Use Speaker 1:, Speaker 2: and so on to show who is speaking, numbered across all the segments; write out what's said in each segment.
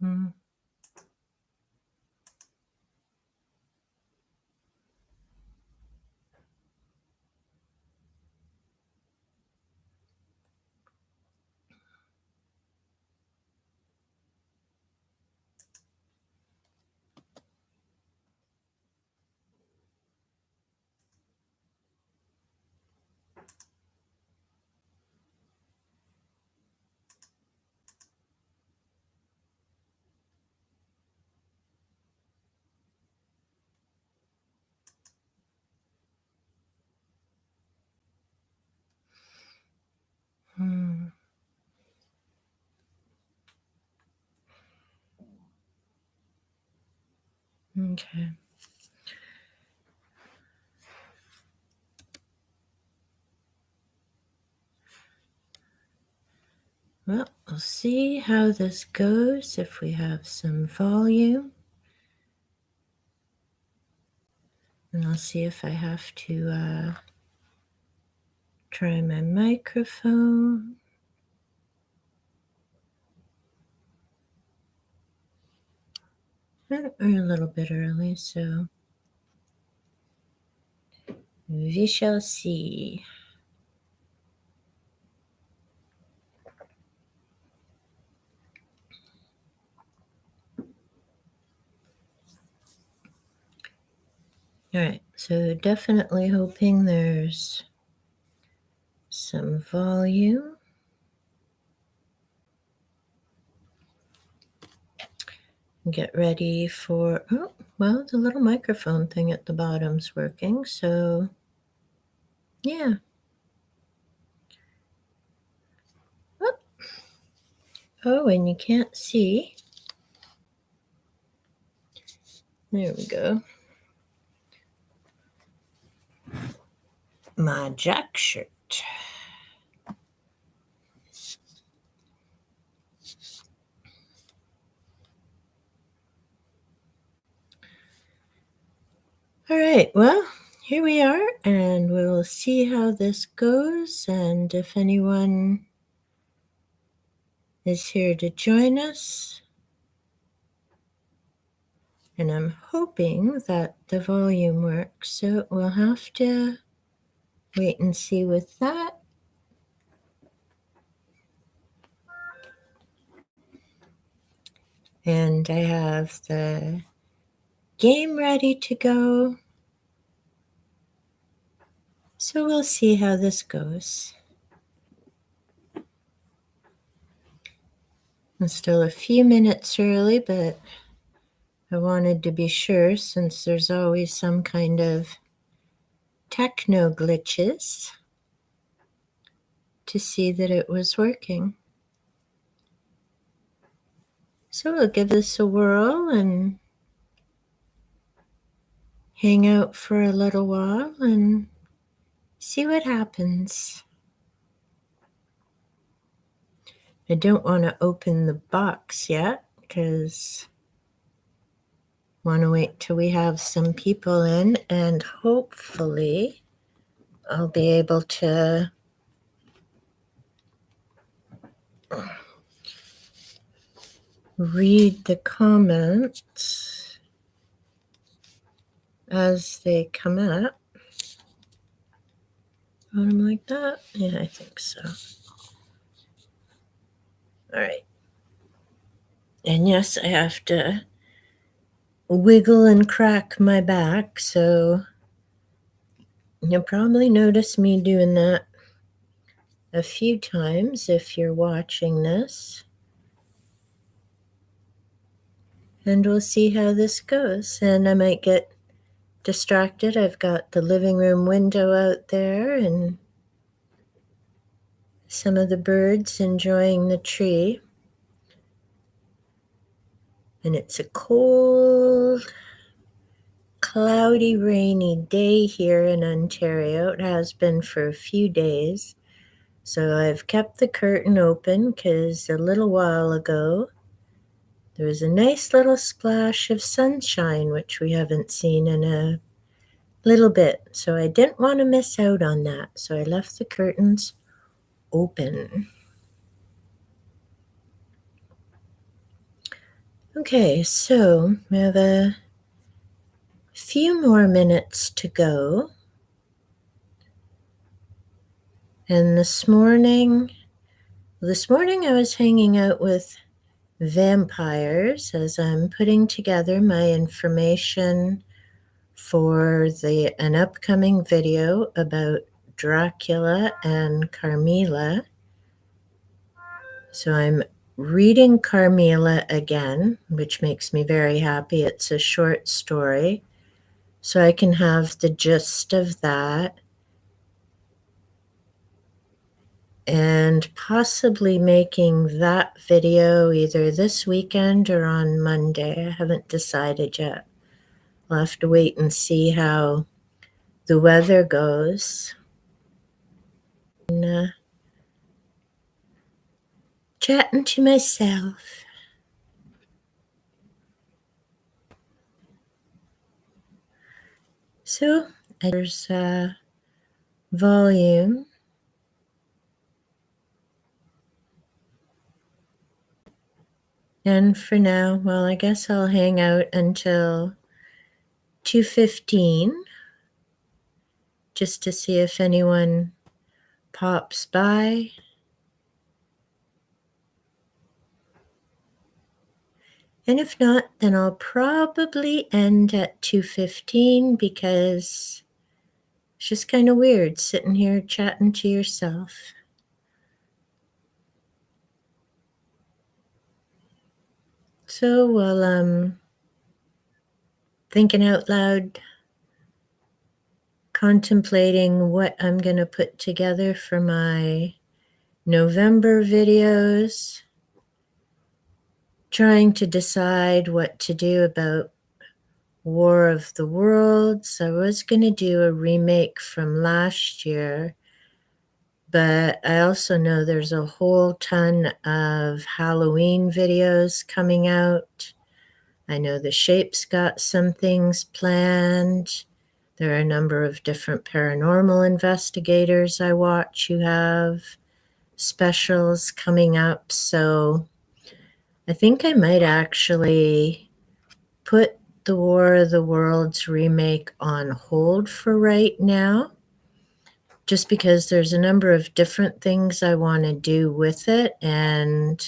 Speaker 1: Hmm. Hmm. Okay. Well, we'll see how this goes if we have some volume. And I'll see if I have to try my microphone. We're a little bit early, so we shall see. All right, so definitely hoping there's some volume. Get ready for, oh, well, the little microphone thing at the bottom's working, so yeah. Oh, and you can't see. There we go. My jack shirt. All right, well, here we are, and we'll see how this goes, and if anyone is here to join us. And I'm hoping that the volume works, so we'll have to wait and see with that. And I have the game ready to go. So we'll see how this goes. I'm still a few minutes early, but I wanted to be sure since there's always some kind of techno glitches to see that it was working. So we'll give this a whirl and hang out for a little while and see what happens. I don't want to open the box yet because I want to wait till we have some people in, and hopefully I'll be able to read the comments as they come up. Bottom like that? Yeah, I think so. All right. And yes, I have to wiggle and crack my back, so you'll probably notice me doing that a few times if you're watching this. And we'll see how this goes. And I might get distracted. I've got the living room window out there and some of the birds enjoying the tree. And it's a cold, cloudy, rainy day here in Ontario. It has been for a few days. So I've kept the curtain open because a little while ago there was a nice little splash of sunshine, which we haven't seen in a little bit. So I didn't want to miss out on that. So I left the curtains open. Okay, so we have a few more minutes to go. And this morning I was hanging out with vampires as I'm putting together my information for an upcoming video about Dracula and Carmilla. So I'm reading Carmilla again, which makes me very happy. It's a short story, so I can have the gist of that and possibly making that video either this weekend or on Monday. I haven't decided yet. I'll have to wait and see how the weather goes. And, chatting to myself. So there's volume. And for now, well, I guess I'll hang out until 2:15 just to see if anyone pops by. And if not, then I'll probably end at 2:15 because it's just kind of weird sitting here chatting to yourself. So while I'm thinking out loud, contemplating what I'm going to put together for my November videos, trying to decide what to do about War of the Worlds. I was going to do a remake from last year, but I also know there's a whole ton of Halloween videos coming out. I know The Shape's got some things planned. There are a number of different paranormal investigators I watch who have specials coming up. So I think I might actually put the War of the Worlds remake on hold for right now, just because there's a number of different things I want to do with it. And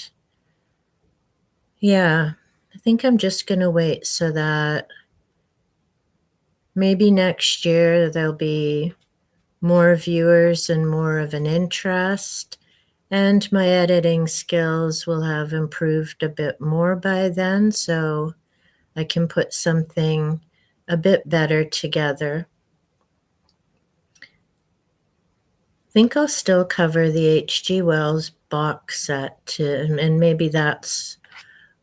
Speaker 1: yeah, I think I'm just going to wait so that maybe next year there'll be more viewers and more of an interest, and my editing skills will have improved a bit more by then, so I can put something a bit better together. I think I'll still cover the H.G. Wells box set, and maybe that's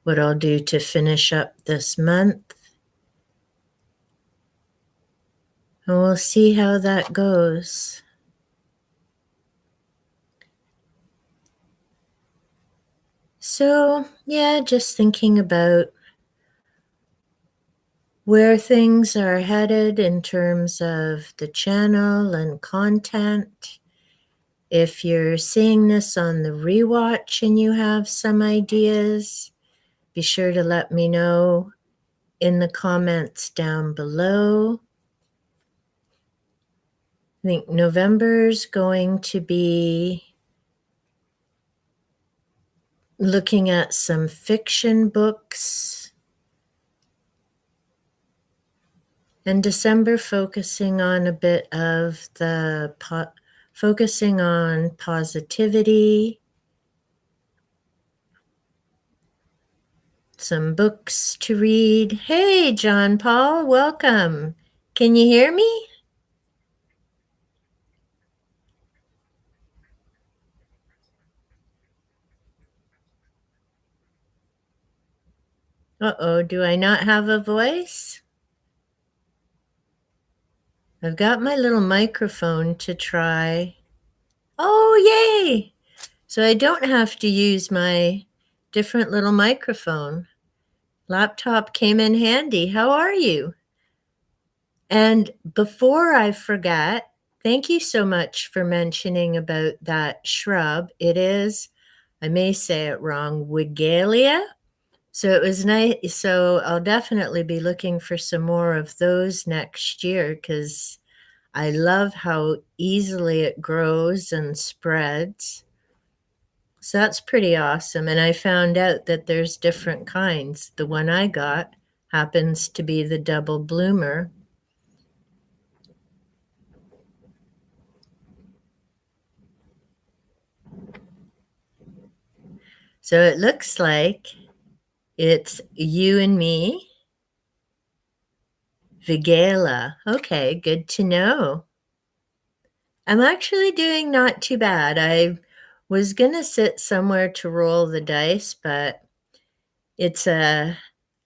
Speaker 1: what I'll do to finish up this month. And we'll see how that goes. So, yeah, just thinking about where things are headed in terms of the channel and content. If you're seeing this on the rewatch and you have some ideas, be sure to let me know in the comments down below. I think November's going to be looking at some fiction books, and December focusing on a bit of focusing on positivity, some books to read. Hey, John Paul, welcome. Can you hear me? Uh-oh, do I not have a voice? I've got my little microphone to try. Oh, yay! So I don't have to use my different little microphone. Laptop came in handy. How are you? And before I forget, thank you so much for mentioning about that shrub. It is, I may say it wrong, Wigelia. So it was nice. So I'll definitely be looking for some more of those next year because I love how easily it grows and spreads. So that's pretty awesome. And I found out that there's different kinds. The one I got happens to be the double bloomer. So it looks like it's you and me, Vigela. Okay, good to know. I'm actually doing not too bad. I was gonna sit somewhere to roll the dice, but it's a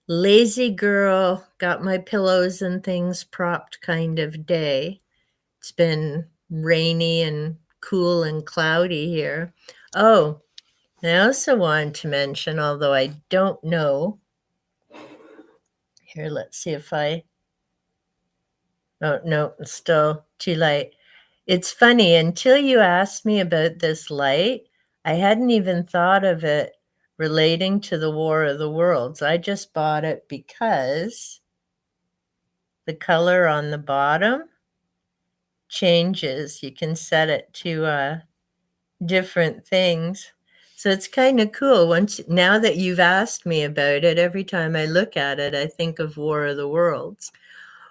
Speaker 1: lazy girl, got my pillows and things propped kind of day. It's been rainy and cool and cloudy here. Oh, I also wanted to mention, although I don't know, here, let's see if I, oh, no, it's still too light. It's funny, until you asked me about this light, I hadn't even thought of it relating to the War of the Worlds. I just bought it because the color on the bottom changes. You can set it to different things. So it's kind of cool. Once now that you've asked me about it, every time I look at it, I think of War of the Worlds,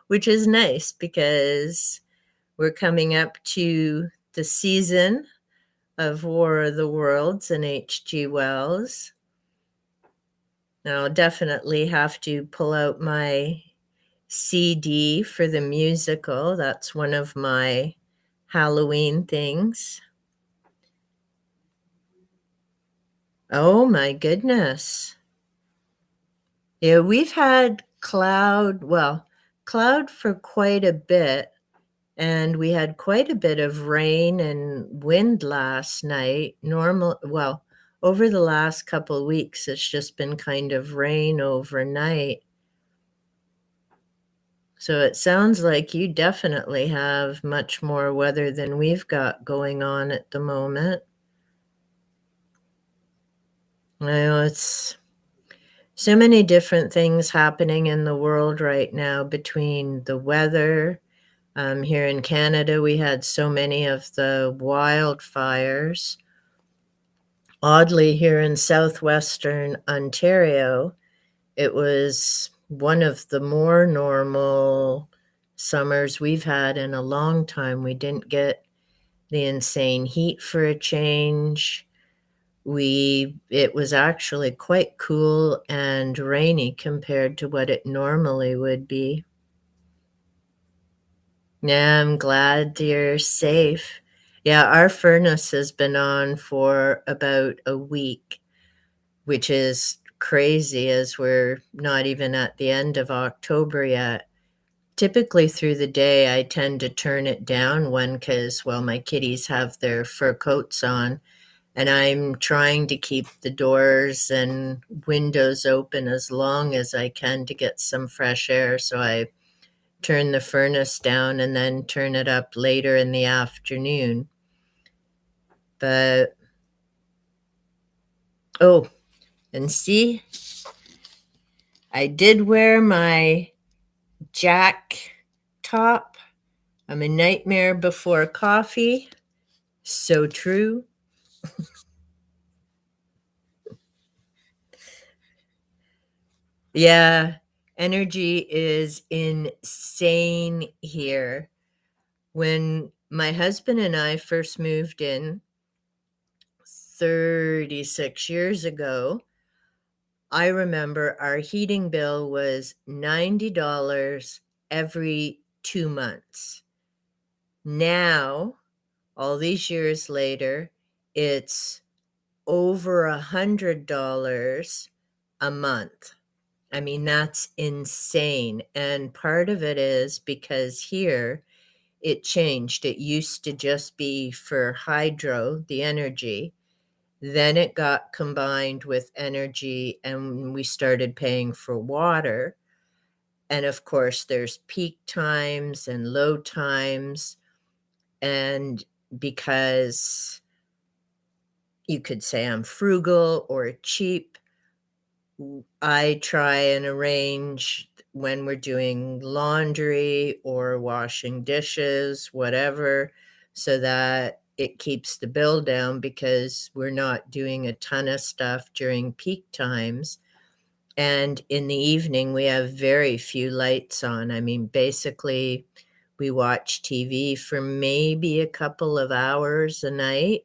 Speaker 1: which is nice because we're coming up to the season of War of the Worlds and H.G. Wells. I'll definitely have to pull out my CD for the musical. That's one of my Halloween things. Oh my goodness. Yeah, we've had cloud for quite a bit, and we had quite a bit of rain and wind last night. Over the last couple weeks, it's just been kind of rain overnight. So it sounds like you definitely have much more weather than we've got going on at the moment. I know it's so many different things happening in the world right now between the weather. Here in Canada, we had so many of the wildfires. Oddly, here in southwestern Ontario, it was one of the more normal summers we've had in a long time. We didn't get the insane heat for a change. It was actually quite cool and rainy compared to what it normally would be. Yeah, I'm glad you're safe. Yeah, our furnace has been on for about a week, which is crazy as we're not even at the end of October yet. Typically through the day, I tend to turn it down one because, well, my kitties have their fur coats on, and I'm trying to keep the doors and windows open as long as I can to get some fresh air. So I turn the furnace down and then turn it up later in the afternoon. But, oh, and see, I did wear my Jack top. I'm a nightmare before coffee. So true. Yeah, energy is insane here. When my husband and I first moved in 36 years ago, I remember our heating bill was $90 every 2 months. Now, all these years later, it's over $100 a month. I mean, that's insane. And part of it is because here it changed. It used to just be for hydro, the energy. Then it got combined with energy, and we started paying for water. And of course, there's peak times and low times. And because you could say I'm frugal or cheap, I try and arrange when we're doing laundry or washing dishes, whatever, so that it keeps the bill down because we're not doing a ton of stuff during peak times. And in the evening, we have very few lights on. I mean, basically, we watch TV for maybe a couple of hours a night,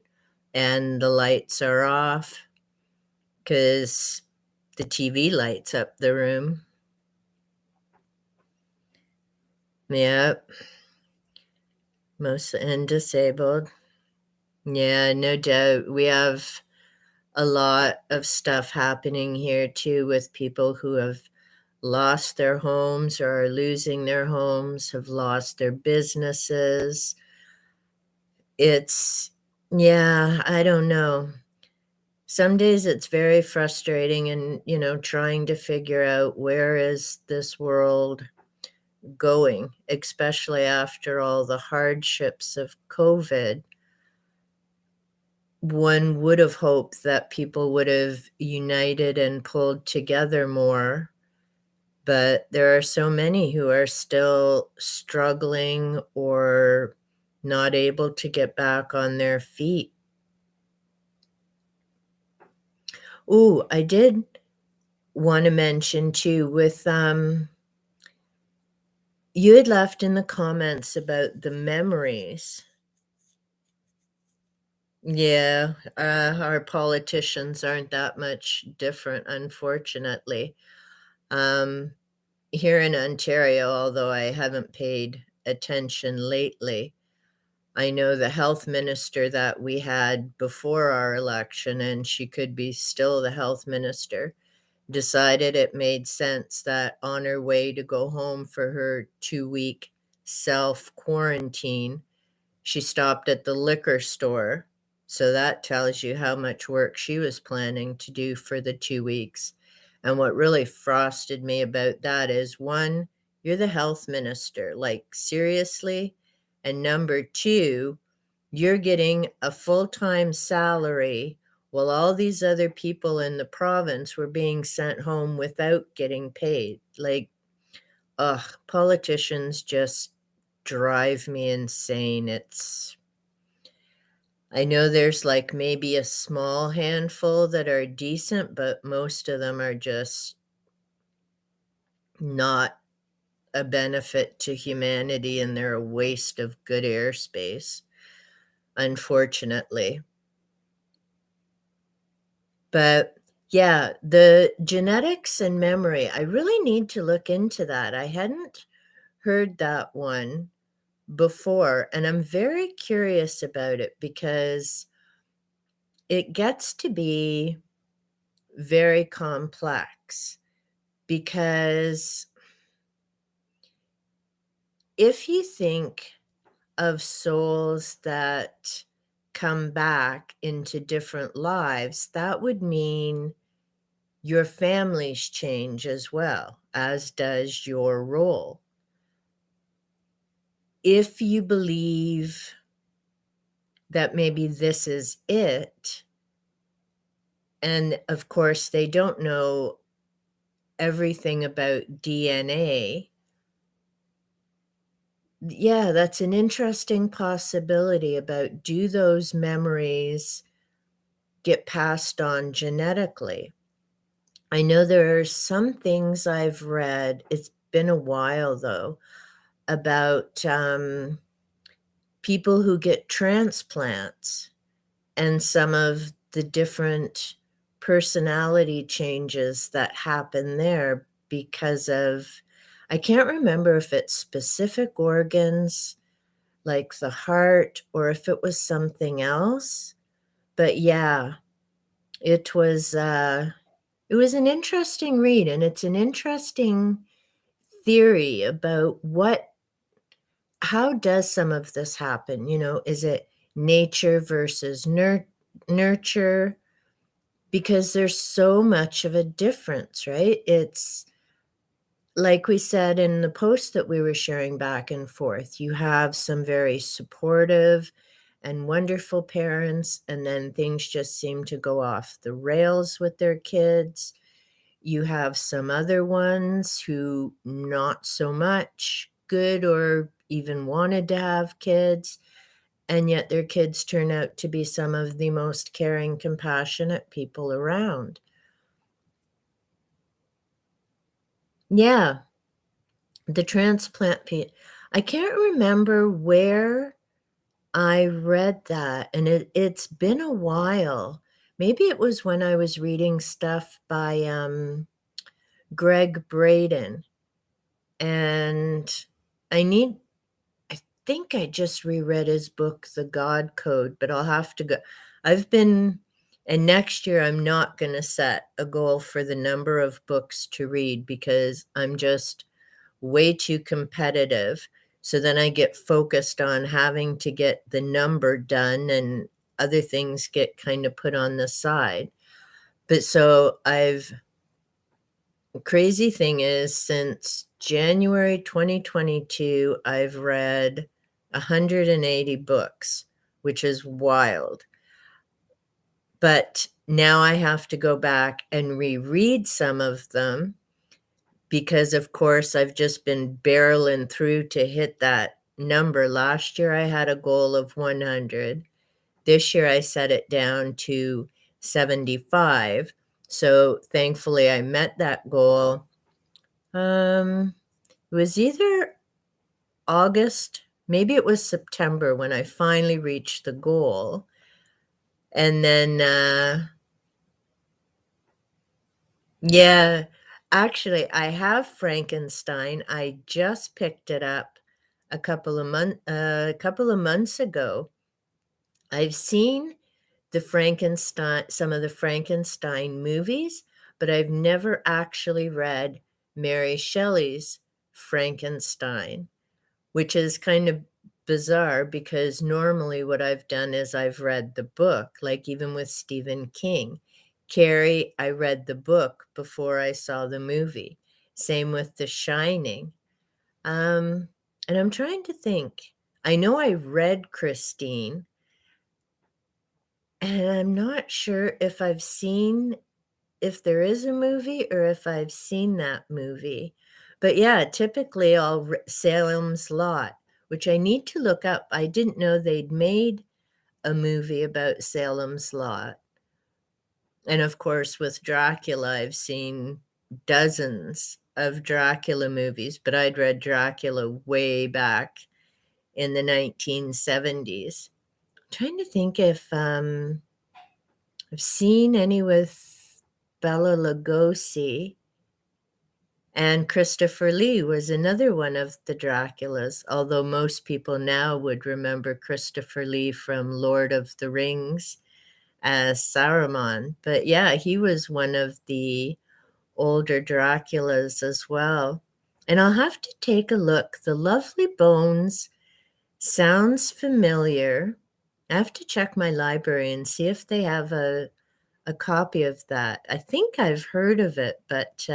Speaker 1: and the lights are off because the TV lights up the room. Yep, most and disabled. Yeah, no doubt. We have a lot of stuff happening here too with people who have lost their homes or are losing their homes, have lost their businesses. It's, yeah, I don't know. Some days it's very frustrating and, trying to figure out where is this world going, especially after all the hardships of COVID. One would have hoped that people would have united and pulled together more, but there are so many who are still struggling or not able to get back on their feet. Ooh, I did wanna mention too with, you had left in the comments about the memories. Yeah, our politicians aren't that much different, unfortunately. Um, Here in Ontario, although I haven't paid attention lately, I know the health minister that we had before our election, and she could be still the health minister, decided it made sense that on her way to go home for her 2-week self quarantine, she stopped at the liquor store, so that tells you how much work she was planning to do for the 2 weeks, and what really frosted me about that is, 1, you're the health minister, like, seriously? And number 2, you're getting a full-time salary while all these other people in the province were being sent home without getting paid. Like, ugh, politicians just drive me insane. I know there's, like, maybe a small handful that are decent, but most of them are just not a benefit to humanity, and they're a waste of good airspace, unfortunately. But, yeah, the genetics and memory, I really need to look into that. I hadn't heard that one before, and I'm very curious about it because it gets to be very complex. Because if you think of souls that come back into different lives, that would mean your families change as well, as does your role. If you believe that maybe this is it, and of course, they don't know everything about DNA. Yeah, that's an interesting possibility about, do those memories get passed on genetically? I know there are some things I've read, it's been a while though, about, people who get transplants and some of the different personality changes that happen there because of, I can't remember if it's specific organs, like the heart, or if it was something else, but yeah, it was, it was an interesting read, and it's an interesting theory about how does some of this happen, is it nature versus nurture? Because there's so much of a difference, right? It's like we said in the post that we were sharing back and forth, you have some very supportive and wonderful parents, and then things just seem to go off the rails with their kids. You have some other ones who not so much good or even wanted to have kids, and yet their kids turn out to be some of the most caring, compassionate people around. Yeah, the transplant I can't remember where I read that, and it's been a while. Maybe it was when I was reading stuff by, Greg Braden, and I need I think I just reread his book, The God Code, but I'll have to go I've been and next year, I'm not gonna set a goal for the number of books to read because I'm just way too competitive. So then I get focused on having to get the number done and other things get kind of put on the side. But so I've crazy thing is since January 2022, I've read 180 books, which is wild. But now I have to go back and reread some of them because, of course, I've just been barreling through to hit that number. Last year, I had a goal of 100. This year, I set it down to 75. So thankfully, I met that goal. It was either August, maybe it was September when I finally reached the goal. And then, yeah, actually, I have Frankenstein. I just picked it up a couple of months ago. I've seen some of the Frankenstein movies, but I've never actually read Mary Shelley's Frankenstein, which is kind of bizarre because normally what I've done is I've read the book, like even with Stephen King. Carrie, I read the book before I saw the movie. Same with The Shining. Um, and I'm trying to think. I know I read Christine, and I'm not sure if there is a movie or if I've seen that movie. But yeah, typically Salem's Lot, which I need to look up. I didn't know they'd made a movie about Salem's Lot. And of course, with Dracula, I've seen dozens of Dracula movies, but I'd read Dracula way back in the 1970s. Trying to think if I've seen any with Bela Lugosi. And Christopher Lee was another one of the Draculas, although most people now would remember Christopher Lee from Lord of the Rings as Saruman. But yeah, he was one of the older Draculas as well. And I'll have to take a look. The Lovely Bones sounds familiar. I have to check my library and see if they have a copy of that. I think I've heard of it, but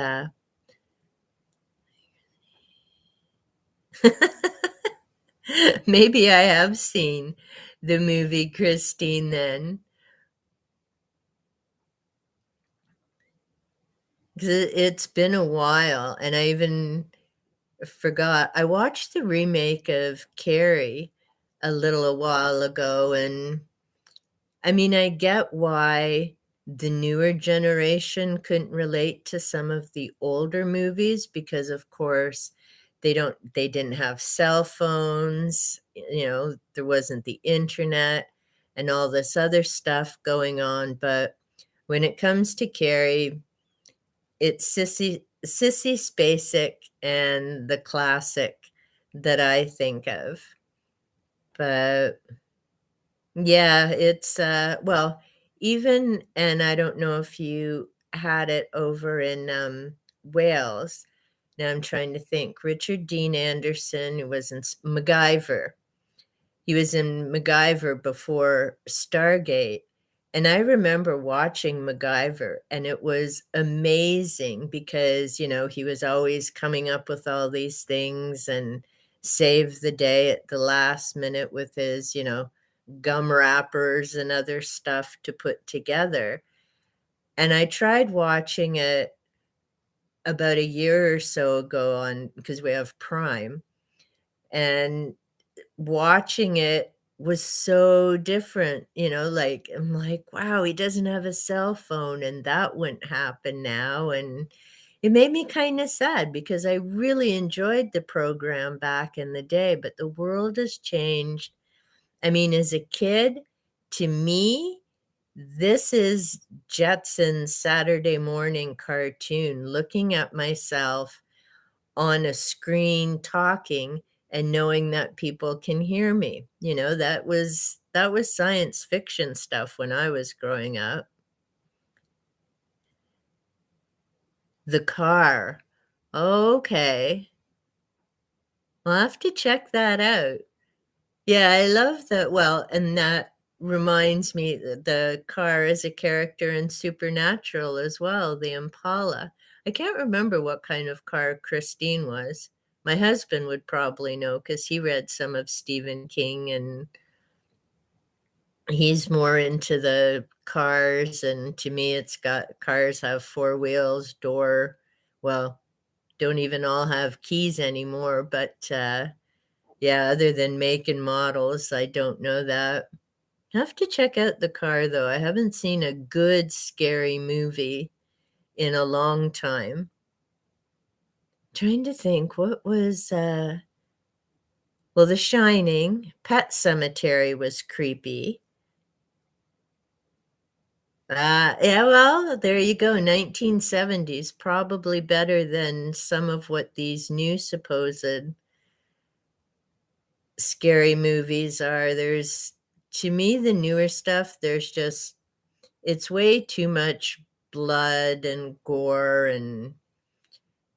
Speaker 1: maybe I have seen the movie Christine then, 'cause it's been a while, and I even forgot. I watched the remake of Carrie a while ago, and I mean, I get why the newer generation couldn't relate to some of the older movies because, of course, they didn't have cell phones, there wasn't the internet and all this other stuff going on, but when it comes to Carrie, it's Sissy Spacek and the classic that I think of. But yeah, it's, well, even and I don't know if you had it over in, Wales. Now I'm trying to think. Richard Dean Anderson, who was in MacGyver. He was in MacGyver before Stargate, and I remember watching MacGyver, and it was amazing because, he was always coming up with all these things and save the day at the last minute with his, gum wrappers and other stuff to put together. And I tried watching it about a year or so ago on because we have Prime, and watching it was so different, like, I'm like, "Wow, he doesn't have a cell phone, and that wouldn't happen now," and it made me kinda sad because I really enjoyed the program back in the day, but the world has changed. I mean, as a kid, to me, this is Jetson's Saturday morning cartoon, looking at myself on a screen talking and knowing that people can hear me. That was science fiction stuff when I was growing up. The car. Okay. I'll have to check that out. Yeah, I love that. Well, and that reminds me that the car is a character in Supernatural as well, the Impala. I can't remember what kind of car Christine was. My husband would probably know because he read some of Stephen King and he's more into the cars. And to me, it's got cars have four wheels, door. Well, don't even all have keys anymore, but yeah, other than make and models, I don't know that. Have to check out the car, though. I haven't seen a good scary movie in a long time. Trying to think, what was, well, The Shining, Pet Cemetery was creepy. Yeah, well, there you go, 1970s, probably better than some of what these new supposed scary movies are. To me, the newer stuff, it's way too much blood and gore and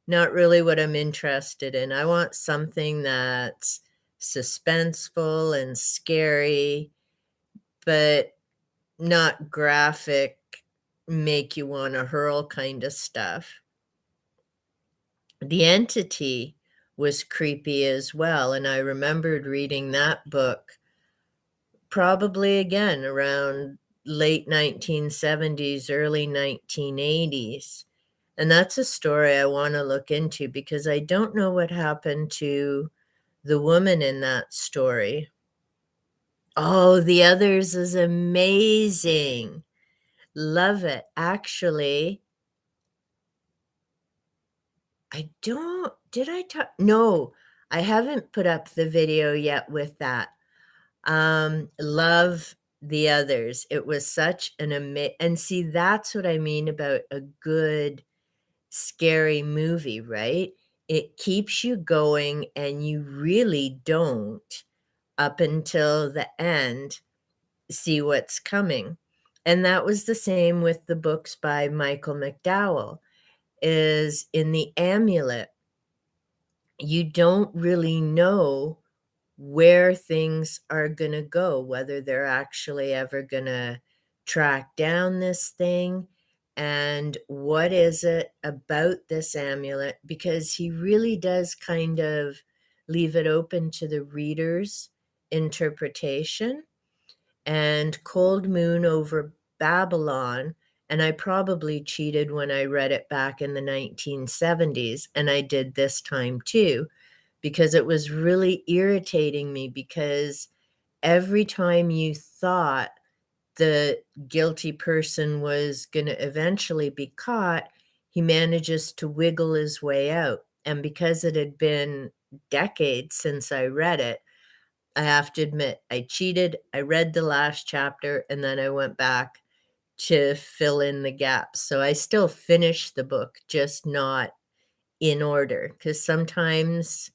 Speaker 1: not really what I'm interested in. I want something that's suspenseful and scary, but not graphic, make you wanna hurl kinda stuff. The Entity was creepy as well, and I remembered reading that book probably again around late 1970s, early 1980s. And that's a story I wanna look into because I don't know what happened to the woman in that story. Oh, The Others is amazing. Love it. Actually, I don't did I talk no, I haven't put up the video yet with that. Love The Others. It was such an and see, that's what I mean about a good scary movie, right? It keeps you going and you really don't, up until the end, see what's coming. And that was the same with the books by Michael McDowell, is in The Amulet, you don't really know where things are gonna go, whether they're actually ever gonna track down this thing, and what is it about this amulet, because he really does kind of leave it open to the reader's interpretation. And Cold Moon Over Babylon, and I probably cheated when I read it back in the 1970s, and I did this time too, because it was really irritating me because every time you thought the guilty person was gonna eventually be caught, he manages to wiggle his way out, and because it had been decades since I read it, I have to admit, I cheated, I read the last chapter, and then I went back to fill in the gaps, so I still finished the book, just not in order. Because sometimes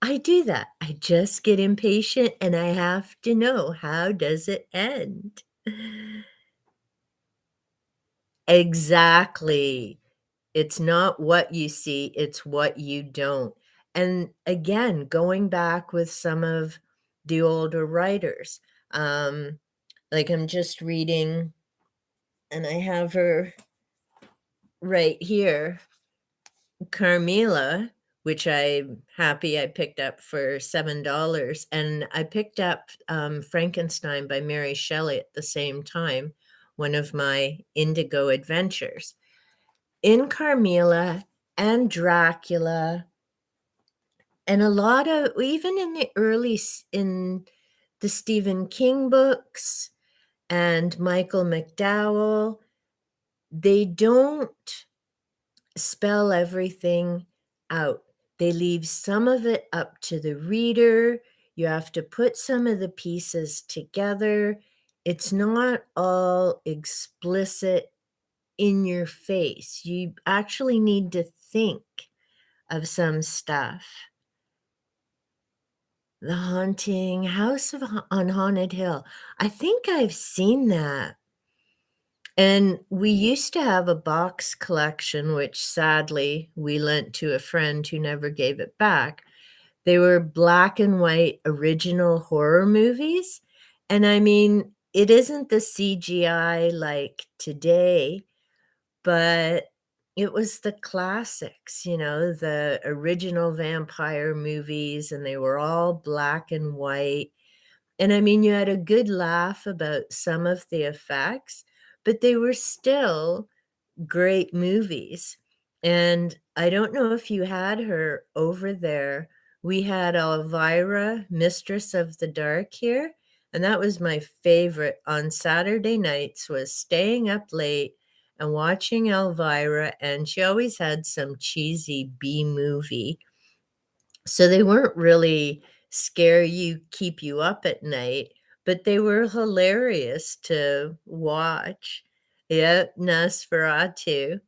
Speaker 1: I do that. I just get impatient, and I have to know, how does it end? Exactly. It's not what you see, it's what you don't. And again, going back with some of the older writers, um, like I'm just reading, and I have her right here, Carmilla, which I'm happy I picked up for $7. And I picked up Frankenstein by Mary Shelley at the same time, one of my Indigo adventures. in Carmilla and Dracula, and a lot of even in the in the Stephen King books and Michael McDowell, they don't spell everything out. They leave some of it up to the reader. You have to put some of the pieces together. It's not all explicit in your face. You actually need to think of some stuff. The Haunting House on Haunted Hill. I think I've seen that. And we used to have a box collection, which sadly we lent to a friend who never gave it back. They were black and white original horror movies. And I mean, it isn't the CGI like today, but it was the classics, the original vampire movies, and they were all black and white. And I mean, you had a good laugh about some of the effects, but they were still great movies. And I don't know if you had her over there. We had Elvira, Mistress of the Dark here, and that was my favorite on Saturday nights was staying up late and watching Elvira, and she always had some cheesy B movie. So they weren't really scare you, keep you up at night, but they were hilarious to watch. Yeah, Nosferatu.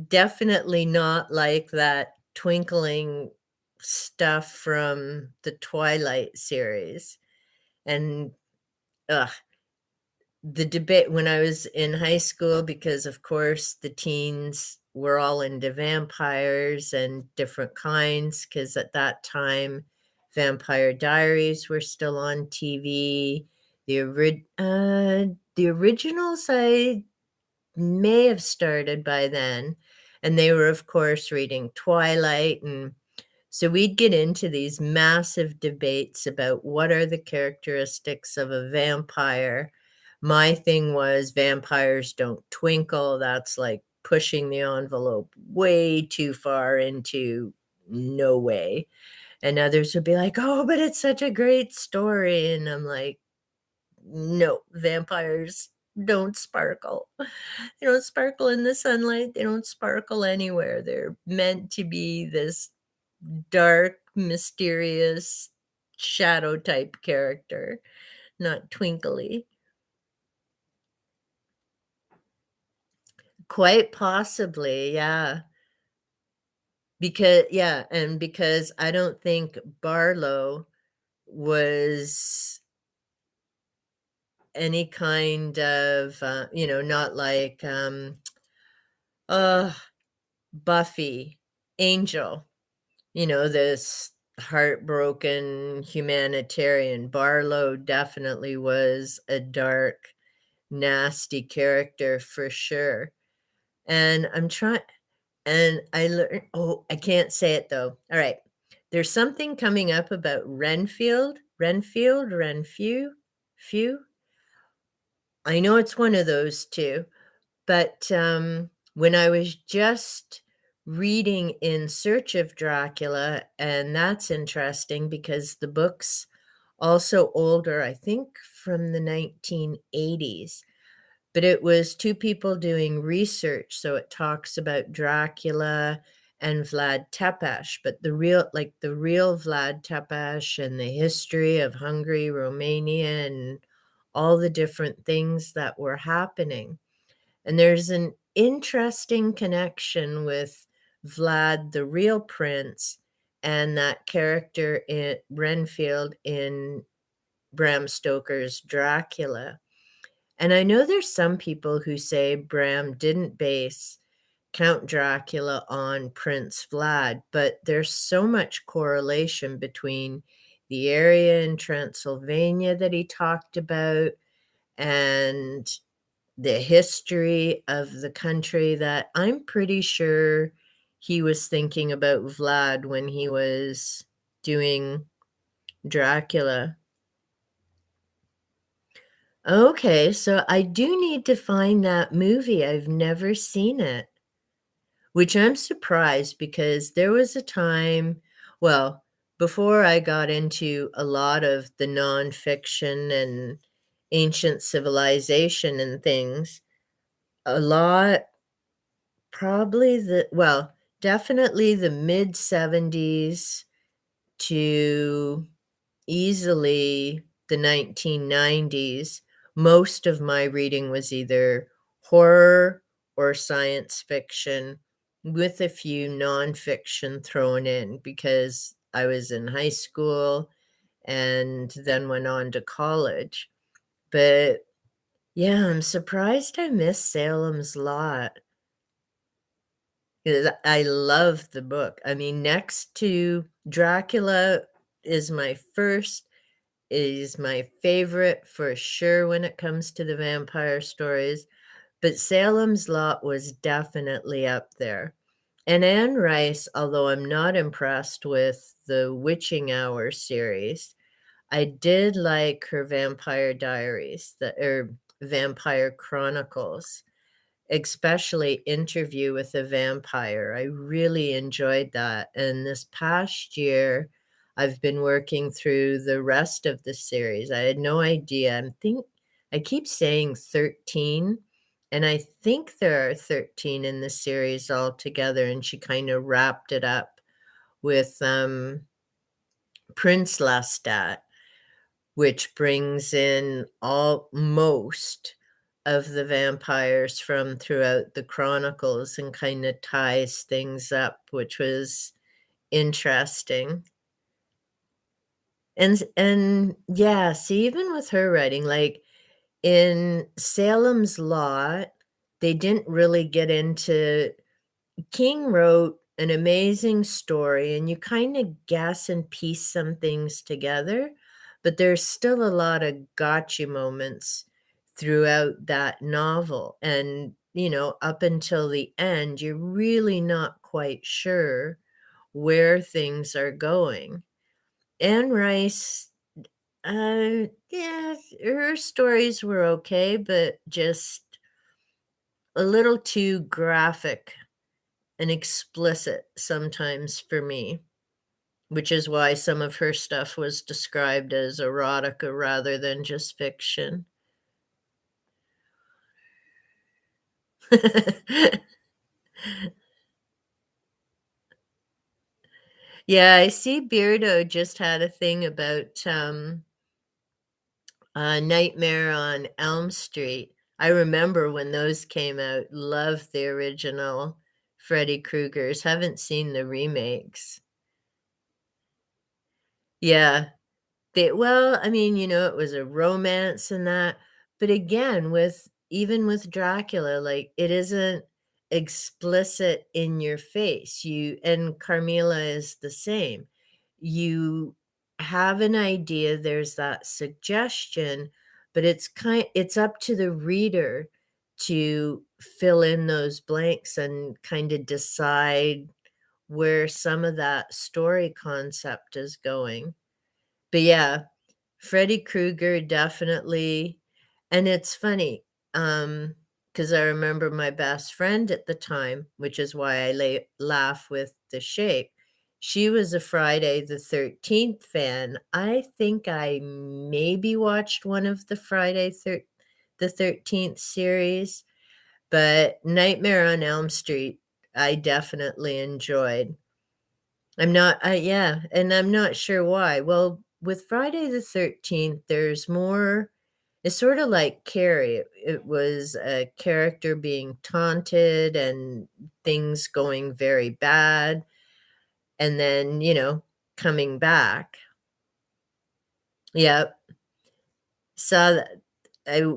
Speaker 1: Definitely not like that twinkling stuff from the Twilight series. And, ugh, the debate when I was in high school, because of course the teens were all into vampires and different kinds, because at that time, Vampire Diaries were still on TV. The originals I may have started by then, and they were, of course, reading Twilight, and so we'd get into these massive debates about what are the characteristics of a vampire. My thing was vampires don't twinkle. That's like pushing the envelope way too far into no way. And others would be like, oh, but it's such a great story. And I'm like, no, vampires don't sparkle. They don't sparkle in the sunlight. They don't sparkle anywhere. They're meant to be this dark, mysterious shadow type character, not twinkly. Quite possibly, yeah. Because I don't think Barlow was any kind of, not like, uh, Buffy, Angel, this heartbroken humanitarian. Barlow definitely was a dark, nasty character for sure. And I'm trying, and I learned, oh, I can't say it though. All right. There's something coming up about Renfew. Few. I know it's one of those two, but when I was just reading In Search of Dracula, and that's interesting because the book's also older, I think from the 1980s. But it was two people doing research, so it talks about Dracula and Vlad Tepes, but the real Vlad Tepes and the history of Hungary, Romania, and all the different things that were happening. And there's an interesting connection with Vlad, the real prince, and that character in Renfield in Bram Stoker's Dracula. And I know there's some people who say Bram didn't base Count Dracula on Prince Vlad, but there's so much correlation between the area in Transylvania that he talked about and the history of the country that I'm pretty sure he was thinking about Vlad when he was doing Dracula. Okay, so I do need to find that movie, I've never seen it, which I'm surprised because there was a time well, before I got into a lot of the nonfiction and ancient civilization and things, a lot probably definitely the mid-70s to easily the 1990s, most of my reading was either horror or science fiction with a few nonfiction thrown in because I was in high school and then went on to college. But yeah, I'm surprised I missed Salem's Lot. 'Cause I love the book. I mean, next to Dracula is my first is my favorite for sure when it comes to the vampire stories, but Salem's Lot was definitely up there. And Anne Rice, although I'm not impressed with the Witching Hour series, I did like her Vampire Diaries, Vampire Chronicles, especially Interview with a Vampire. I really enjoyed that, and this past year, I've been working through the rest of the series. I had no idea. I keep saying 13, and I think there are 13 in the series altogether, and she kinda wrapped it up with, Prince Lestat, which brings in all most of the vampires from throughout the chronicles and kinda ties things up, which was interesting. And yeah, see, even with her writing, like, in Salem's Lot, they didn't really get into King wrote an amazing story, and you kinda guess and piece some things together, but there's still a lot of gotcha moments throughout that novel, and, up until the end, you're really not quite sure where things are going. Anne Rice, yeah, her stories were okay, but just a little too graphic and explicit sometimes for me, which is why some of her stuff was described as erotica rather than just fiction. Yeah, I see Beardo just had a thing about, Nightmare on Elm Street. I remember when those came out, loved the original Freddy Kruegers, haven't seen the remakes. Yeah. I mean, it was a romance and that, but again, with even with Dracula, like, it isn't explicit in your face. And Carmilla is the same. You have an idea, there's that suggestion, but it's up to the reader to fill in those blanks and kinda decide where some of that story concept is going. But yeah, Freddy Krueger definitely and it's funny, because I remember my best friend at the time, which is why I laugh with the shape. She was a Friday the 13th fan. I think I maybe watched one of the the 13th series, but Nightmare on Elm Street, I definitely enjoyed. Yeah, and I'm not sure why. Well, with Friday the 13th, there's more it's sorta like Carrie. It was a character being taunted and things going very bad, and then, coming back. Yep. So,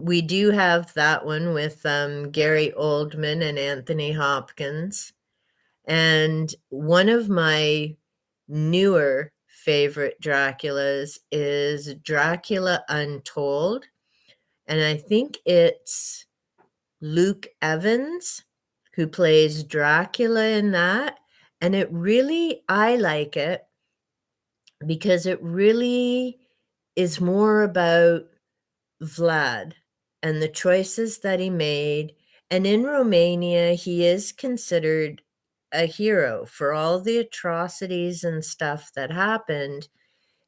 Speaker 1: we do have that one with, Gary Oldman and Anthony Hopkins. And one of my newer favorite Draculas is Dracula Untold, and I think it's Luke Evans who plays Dracula in that, and I like it because it really is more about Vlad and the choices that he made. And in Romania, he is considered a hero for all the atrocities and stuff that happened.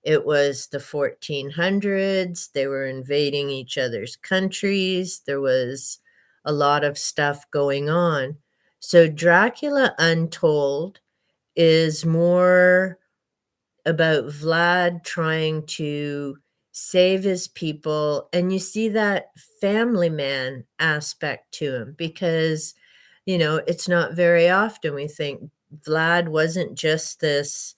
Speaker 1: It was the 1400s. They were invading each other's countries. There was a lot of stuff going on. So Dracula Untold is more about Vlad trying to save his people. And you see that family man aspect to him because, it's not very often we think Vlad wasn't just this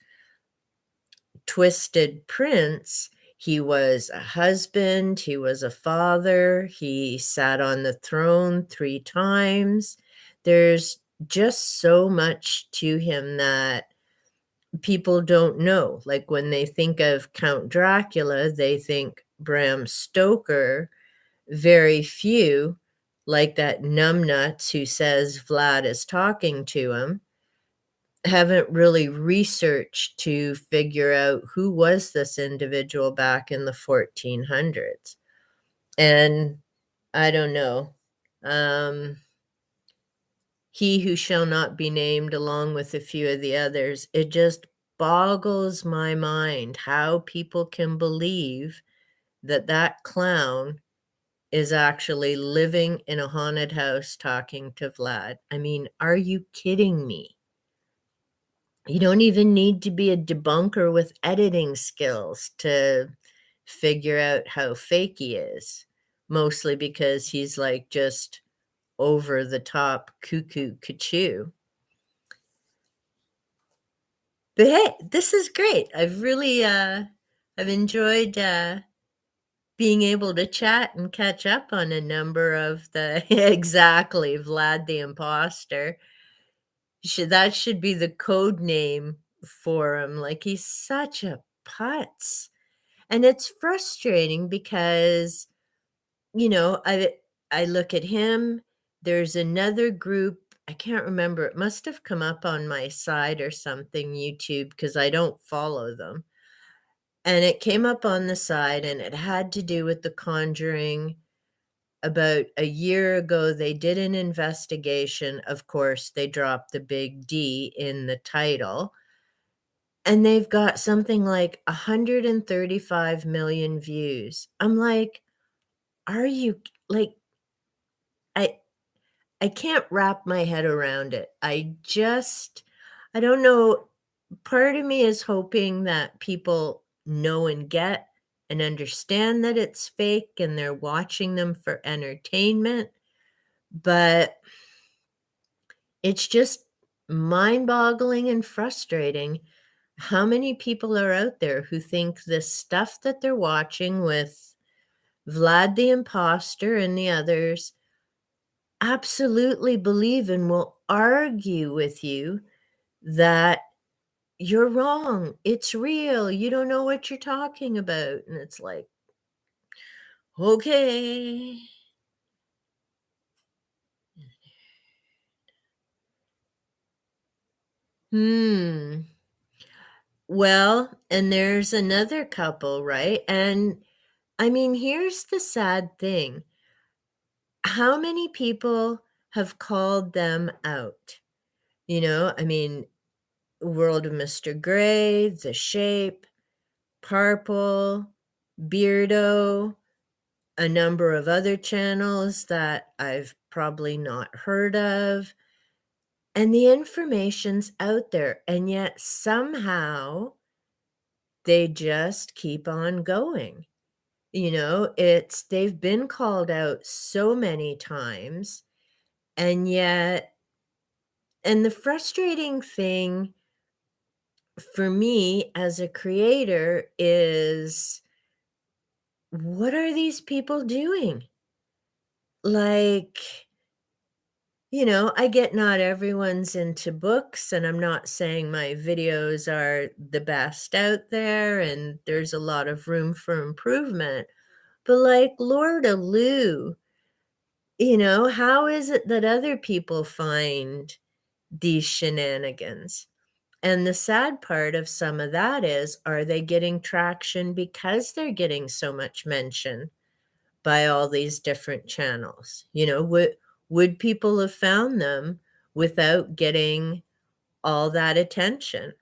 Speaker 1: twisted prince. He was a husband, he was a father, he sat on the throne 3 times. There's just so much to him that people don't know. Like when they think of Count Dracula, they think Bram Stoker. Very few, like that numbnuts who says Vlad is talking to him, haven't really researched to figure out who was this individual back in the 1400s. And I don't know. Um, he who shall not be named, along with a few of the others, it just boggles my mind how people can believe that that clown is actually living in a haunted house talking to Vlad. I mean, are you kidding me? You don't even need to be a debunker with editing skills to figure out how fake he is, mostly because he's like just over the top cuckoo cuckoo. But hey, this is great. I've enjoyed being able to chat and catch up on a number of the exactly Vlad the Imposter. That should be the code name for him. Like he's such a putz. And it's frustrating because, I look at him, there's another group, I can't remember, it must have come up on my side or something, YouTube, because I don't follow them. And it came up on the side and it had to do with The Conjuring. About a year ago, they did an investigation. Of course, they dropped the big D in the title. And they've got something like 135 million views. I'm like, are you like I I can't wrap my head around it. I don't know, part of me is hoping that people know and get and understand that it's fake and they're watching them for entertainment, but it's just mind-boggling and frustrating how many people are out there who think this stuff that they're watching with Vlad the Imposter and the others absolutely believe and will argue with you that you're wrong. It's real. You don't know what you're talking about. And it's like, okay. Hmm. Well, and there's another couple, right? And I mean, here's the sad thing. How many people have called them out? I mean, World of Mr. Gray, The Shape, Purple, Beardo, a number of other channels that I've probably not heard of. And the information's out there, and yet somehow they just keep on going. They've been called out so many times, and yet, and the frustrating thing for me as a creator is, what are these people doing? Like, I get not everyone's into books, and I'm not saying my videos are the best out there, and there's a lot of room for improvement. But like Lord Lou, how is it that other people find these shenanigans? And the sad part of some of that is, are they getting traction because they're getting so much mention? by all these different channels? Would people have found them without getting all that attention?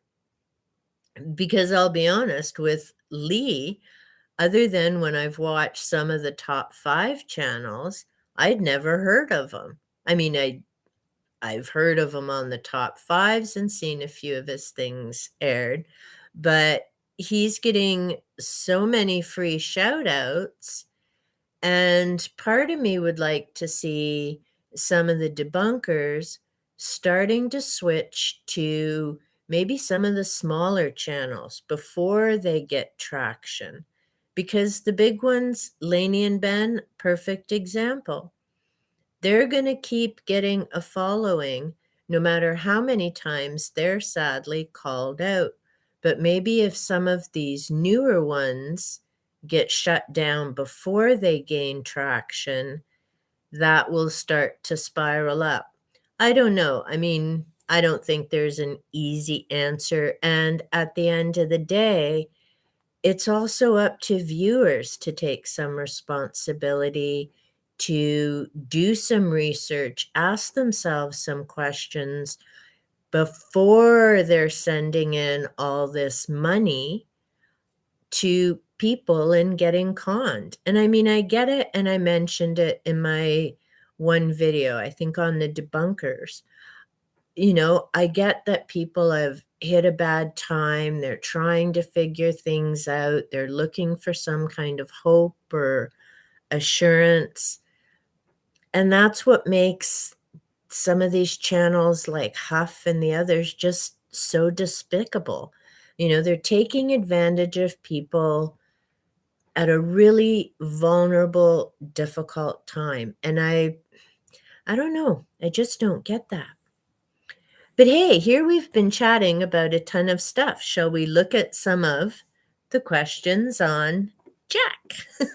Speaker 1: Because I'll be honest with Lee, other than when I've watched some of the top 5 channels, I'd never heard of him. I mean, I've heard of him on the top 5s and seen a few of his things aired, but he's getting so many free shout outs, and part of me would like to see some of the debunkers starting to switch to maybe some of the smaller channels before they get traction. Because the big ones, Lainey and Ben, perfect example. They're going to keep getting a following no matter how many times they're sadly called out. But maybe if some of these newer ones get shut down before they gain traction, that will start to spiral up. I don't know. I mean, I don't think there's an easy answer. And at the end of the day, it's also up to viewers to take some responsibility, to do some research, ask themselves some questions before they're sending in all this money to people and getting conned. And I mean, I get it, and I mentioned it in my one video, I think on the debunkers. I get that people have hit a bad time. They're trying to figure things out. They're looking for some kind of hope or assurance. And that's what makes some of these channels like Huff and the others just so despicable. They're taking advantage of people at a really vulnerable, difficult time. And I don't know. I just don't get that. But hey, here we've been chatting about a ton of stuff. Shall we look at some of the questions on Jack?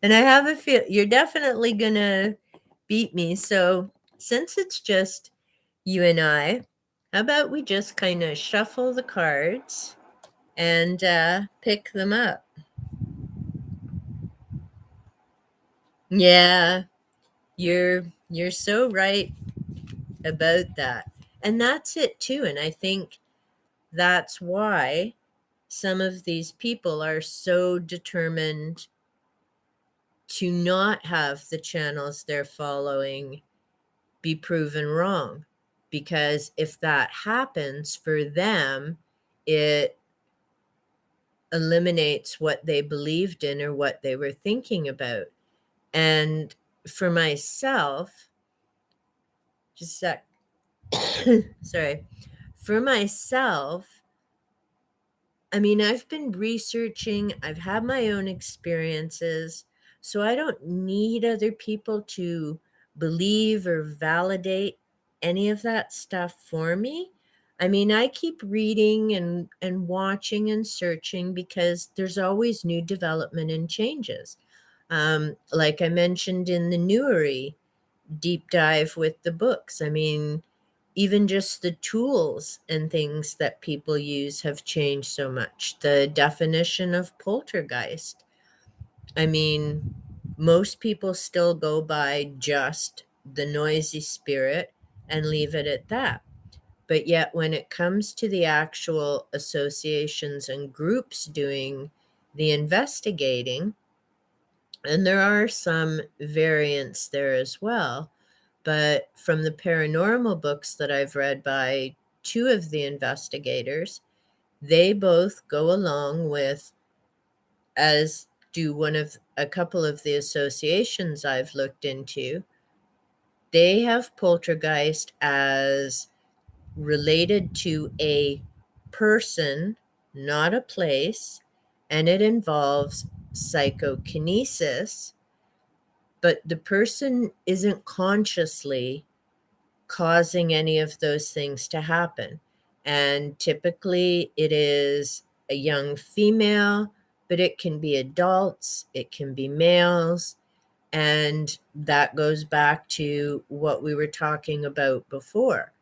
Speaker 1: And I have a feel you're definitely going to beat me. So, since it's just you and I, how about we just kind of shuffle the cards and pick them up? Yeah, you're so right about that. And that's it too. And I think that's why some of these people are so determined to not have the channels they're following be proven wrong. Because if that happens for them, it eliminates what they believed in or what they were thinking about. And for myself, just a sec, sorry, for myself, I mean, I've been researching, I've had my own experiences, so I don't need other people to believe or validate any of that stuff for me. I mean, I keep reading and watching and searching because there's always new development and changes. Like I mentioned in the Newery deep dive with the books. I mean, even just the tools and things that people use have changed so much. The definition of poltergeist. I mean, most people still go by just the noisy spirit and leave it at that. But yet, when it comes to the actual associations and groups doing the investigating, and there are some variants there as well, but from the paranormal books that I've read by two of the investigators, they both go along with, as do a couple of the associations I've looked into, they have poltergeist as related to a person, not a place, and it involves psychokinesis, but the person isn't consciously causing any of those things to happen. And typically it is a young female, but it can be adults, it can be males. And that goes back to what we were talking about before.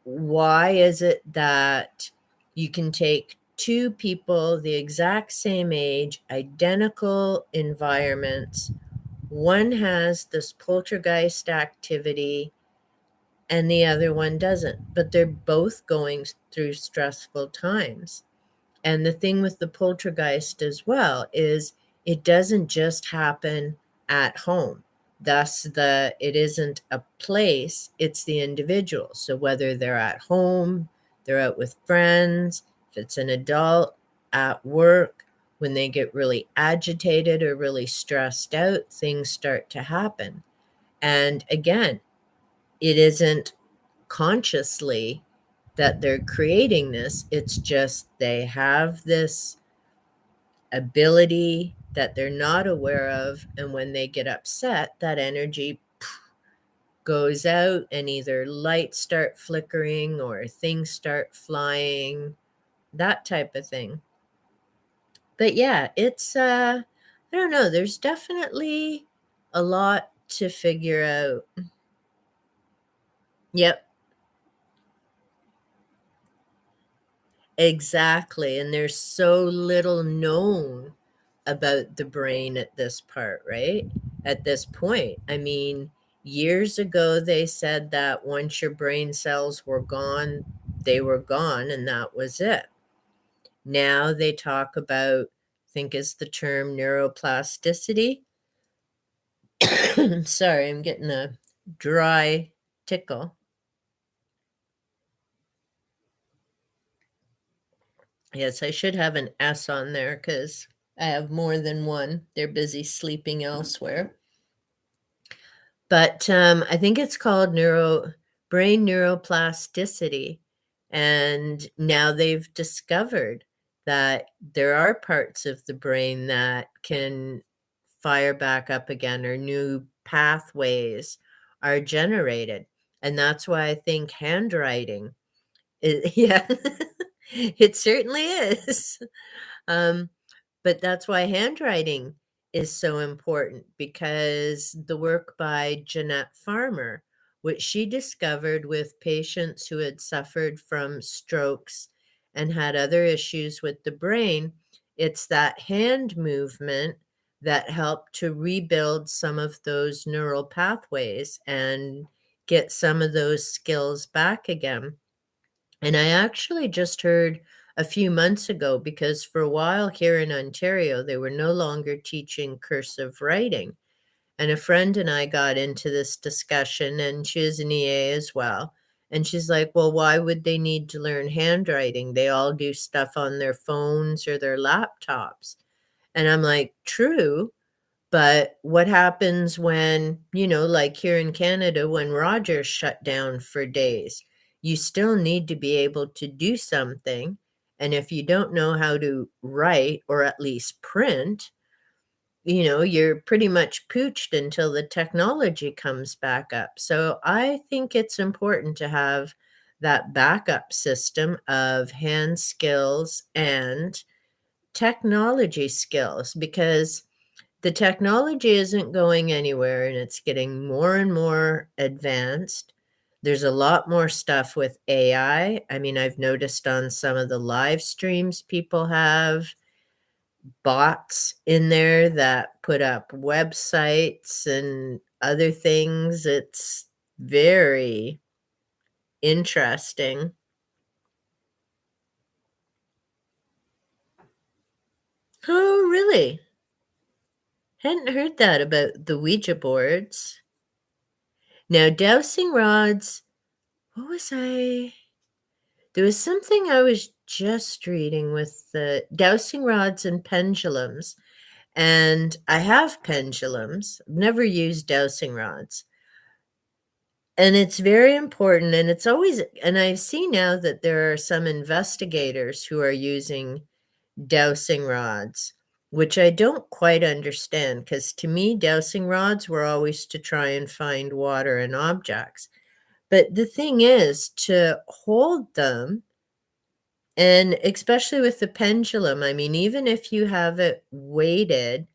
Speaker 1: Why is it that you can take two people the exact same age, identical environments. One has this poltergeist activity and the other one doesn't, but they're both going through stressful times. And the thing with the poltergeist as well is it doesn't just happen at home. Thus, it isn't a place, it's the individual. So whether they're at home, they're out with friends, if it's an adult at work, when they get really agitated or really stressed out, things start to happen. And again, it isn't consciously that they're creating this. It's just they have this ability that they're not aware of. And when they get upset, that energy goes out and either lights start flickering or things start flying, that type of thing. But yeah, I don't know, there's definitely a lot to figure out. Yep. Exactly, and there's so little known about the brain at this part, right? At this point. I mean, years ago, they said that once your brain cells were gone, they were gone, and that was it. Now they talk about, I think is the term neuroplasticity. Sorry, I'm getting a dry tickle. Yes, I should have an S on there because I have more than one. They're busy sleeping elsewhere. But I think it's called brain neuroplasticity. And now they've discovered that there are parts of the brain that can fire back up again, or new pathways are generated. And that's why I think handwriting yeah, it certainly is. Um, but that's why handwriting is so important, because the work by Jeanette Farmer, which she discovered with patients who had suffered from strokes and had other issues with the brain, it's that hand movement that helped to rebuild some of those neural pathways and get some of those skills back again. And I actually just heard a few months ago, because for a while here in Ontario, they were no longer teaching cursive writing. And a friend and I got into this discussion, and she is an EA as well. And she's like, well, why would they need to learn handwriting? They all do stuff on their phones or their laptops. And I'm like, true. But what happens when, like here in Canada, when Rogers shut down for days? You still need to be able to do something. And if you don't know how to write or at least print, you're pretty much pooched until the technology comes back up. So I think it's important to have that backup system of hand skills and technology skills, because the technology isn't going anywhere and it's getting more and more advanced. There's a lot more stuff with AI. I mean, I've noticed on some of the live streams people have bots in there that put up websites and other things. It's very interesting. Oh, really? Hadn't heard that about the Ouija boards. Now, dowsing rods, what was I? There was something I was just reading with the dowsing rods and pendulums, and I have pendulums. I've never used dowsing rods. And it's very important, and it's always, and I see now that there are some investigators who are using dowsing rods, which I don't quite understand, because to me, dowsing rods were always to try and find water and objects. But the thing is to hold them. And especially with the pendulum, I mean, even if you have it weighted,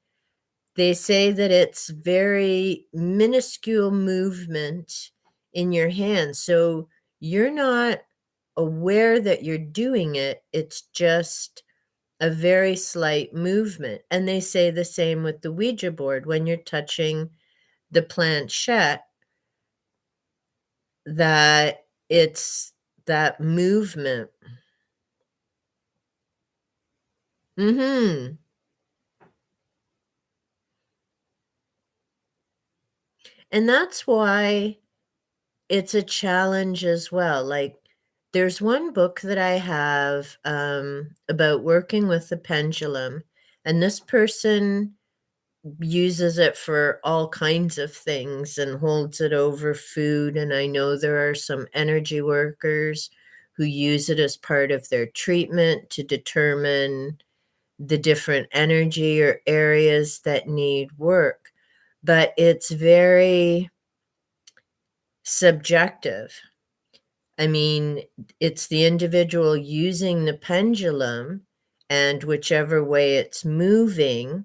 Speaker 1: they say that it's very minuscule movement in your hand. So you're not aware that you're doing it. It's just a very slight movement. And they say the same with the Ouija board when you're touching the planchette, that it's that movement. Mhm. And that's why it's a challenge as well. Like, there's one book that I have, about working with the pendulum, and this person uses it for all kinds of things and holds it over food, and I know there are some energy workers who use it as part of their treatment to determine the different energy or areas that need work, but it's very subjective. I mean, it's the individual using the pendulum and whichever way it's moving.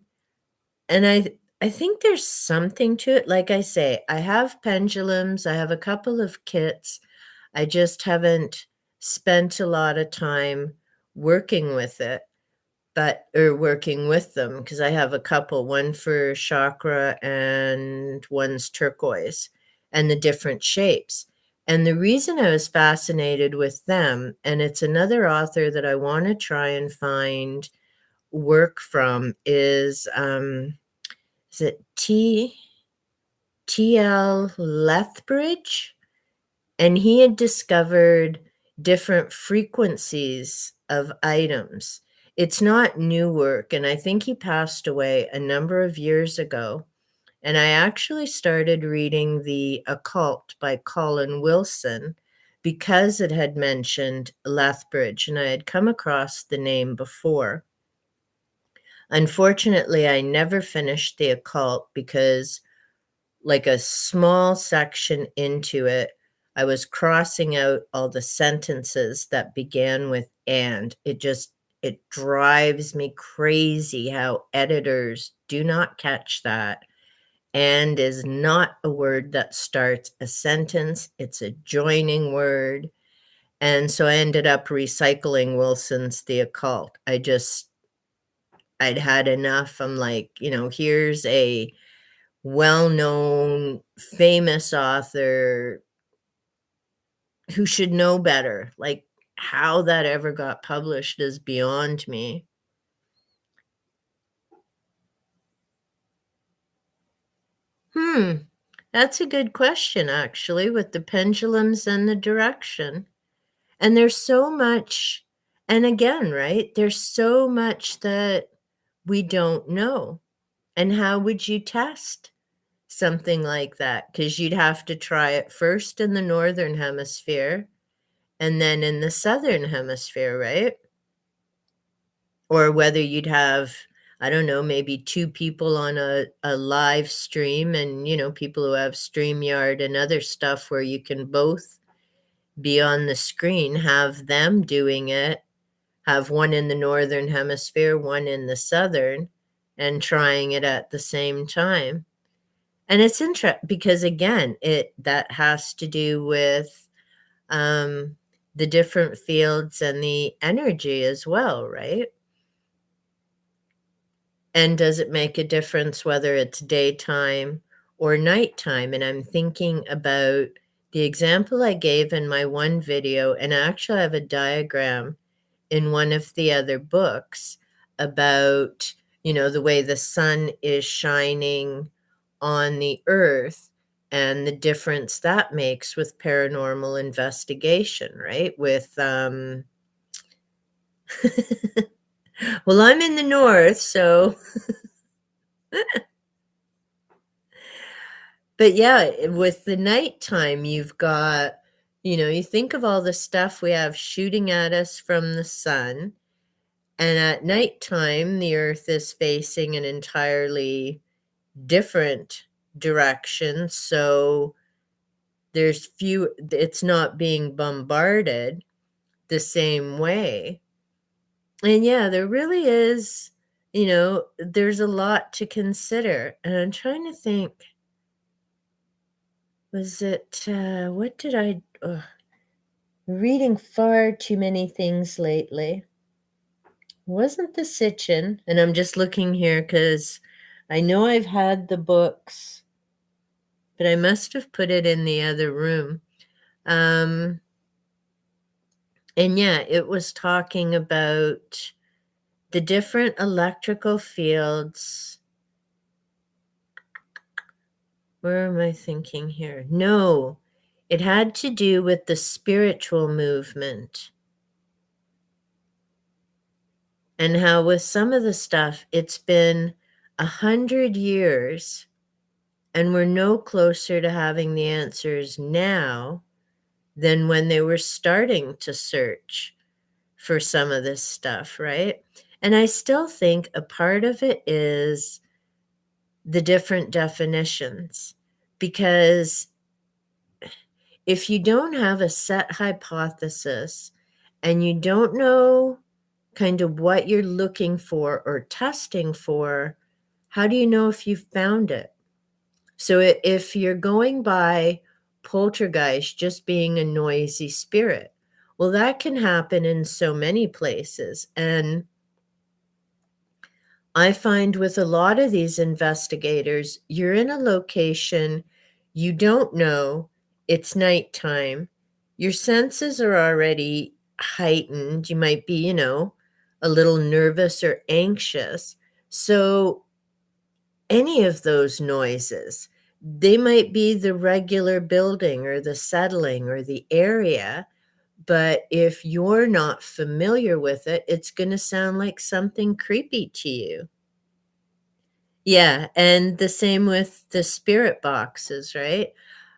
Speaker 1: And I think there's something to it. Like I say, I have pendulums, I have a couple of kits. I just haven't spent a lot of time working with it, but or working with them because I have a couple, one for chakra and one's turquoise, and the different shapes. And the reason I was fascinated with them, and it's another author that I want to try and find work from, is it T.L. Lethbridge? And he had discovered different frequencies of items. It's not new work, and I think he passed away a number of years ago. And I actually started reading The Occult by Colin Wilson because it had mentioned Lethbridge, and I had come across the name before. Unfortunately, I never finished The Occult because, like, a small section into it, I was crossing out all the sentences that began with "and." It drives me crazy how editors do not catch that. "And" is not a word that starts a sentence, it's a joining word, and so I ended up recycling Wilson's The Occult. I'd had enough. I'm like, here's a well-known, famous author who should know better. Like, how that ever got published is beyond me. Hmm, that's a good question, actually, with the pendulums and the direction. And there's so much, and again, right? There's so much that we don't know. And how would you test something like that? Because you'd have to try it first in the northern hemisphere and then in the southern hemisphere, right? Or whether you'd have, I don't know, maybe 2 people on a live stream and, people who have StreamYard and other stuff where you can both be on the screen, have them doing it, have one in the northern hemisphere, one in the southern, and trying it at the same time. And it's interesting because, again, that has to do with, um, the different fields and the energy as well, right? And does it make a difference whether it's daytime or nighttime? And I'm thinking about the example I gave in my one video, and I actually have a diagram in one of the other books about, the way the sun is shining on the earth and the difference that makes with paranormal investigation, right? Well, I'm in the north, so but yeah, with the nighttime, you've got, you think of all the stuff we have shooting at us from the sun, and at nighttime, the earth is facing an entirely different direction. So it's not being bombarded the same way. And yeah, there really is, there's a lot to consider. And I'm trying to think, was it, what did I, ugh. reading far too many things lately. Wasn't the Sitchin, and I'm just looking here because I know I've had the books, but I must have put it in the other room. Um, and yeah, it was talking about the different electrical fields. Where am I thinking here? No, it had to do with the spiritual movement and how with some of the stuff, it's been 100 years and we're no closer to having the answers now than when they were starting to search for some of this stuff, right? And I still think a part of it is the different definitions, because if you don't have a set hypothesis and you don't know kind of what you're looking for or testing for, how do you know if you've found it? So if you're going by poltergeist just being a noisy spirit, well, that can happen in so many places. And I find with a lot of these investigators, you're in a location, you don't know, it's nighttime, your senses are already heightened. You might be, a little nervous or anxious. So, any of those noises, they might be the regular building or the settling or the area. But if you're not familiar with it, it's going to sound like something creepy to you. Yeah, and the same with the spirit boxes, right?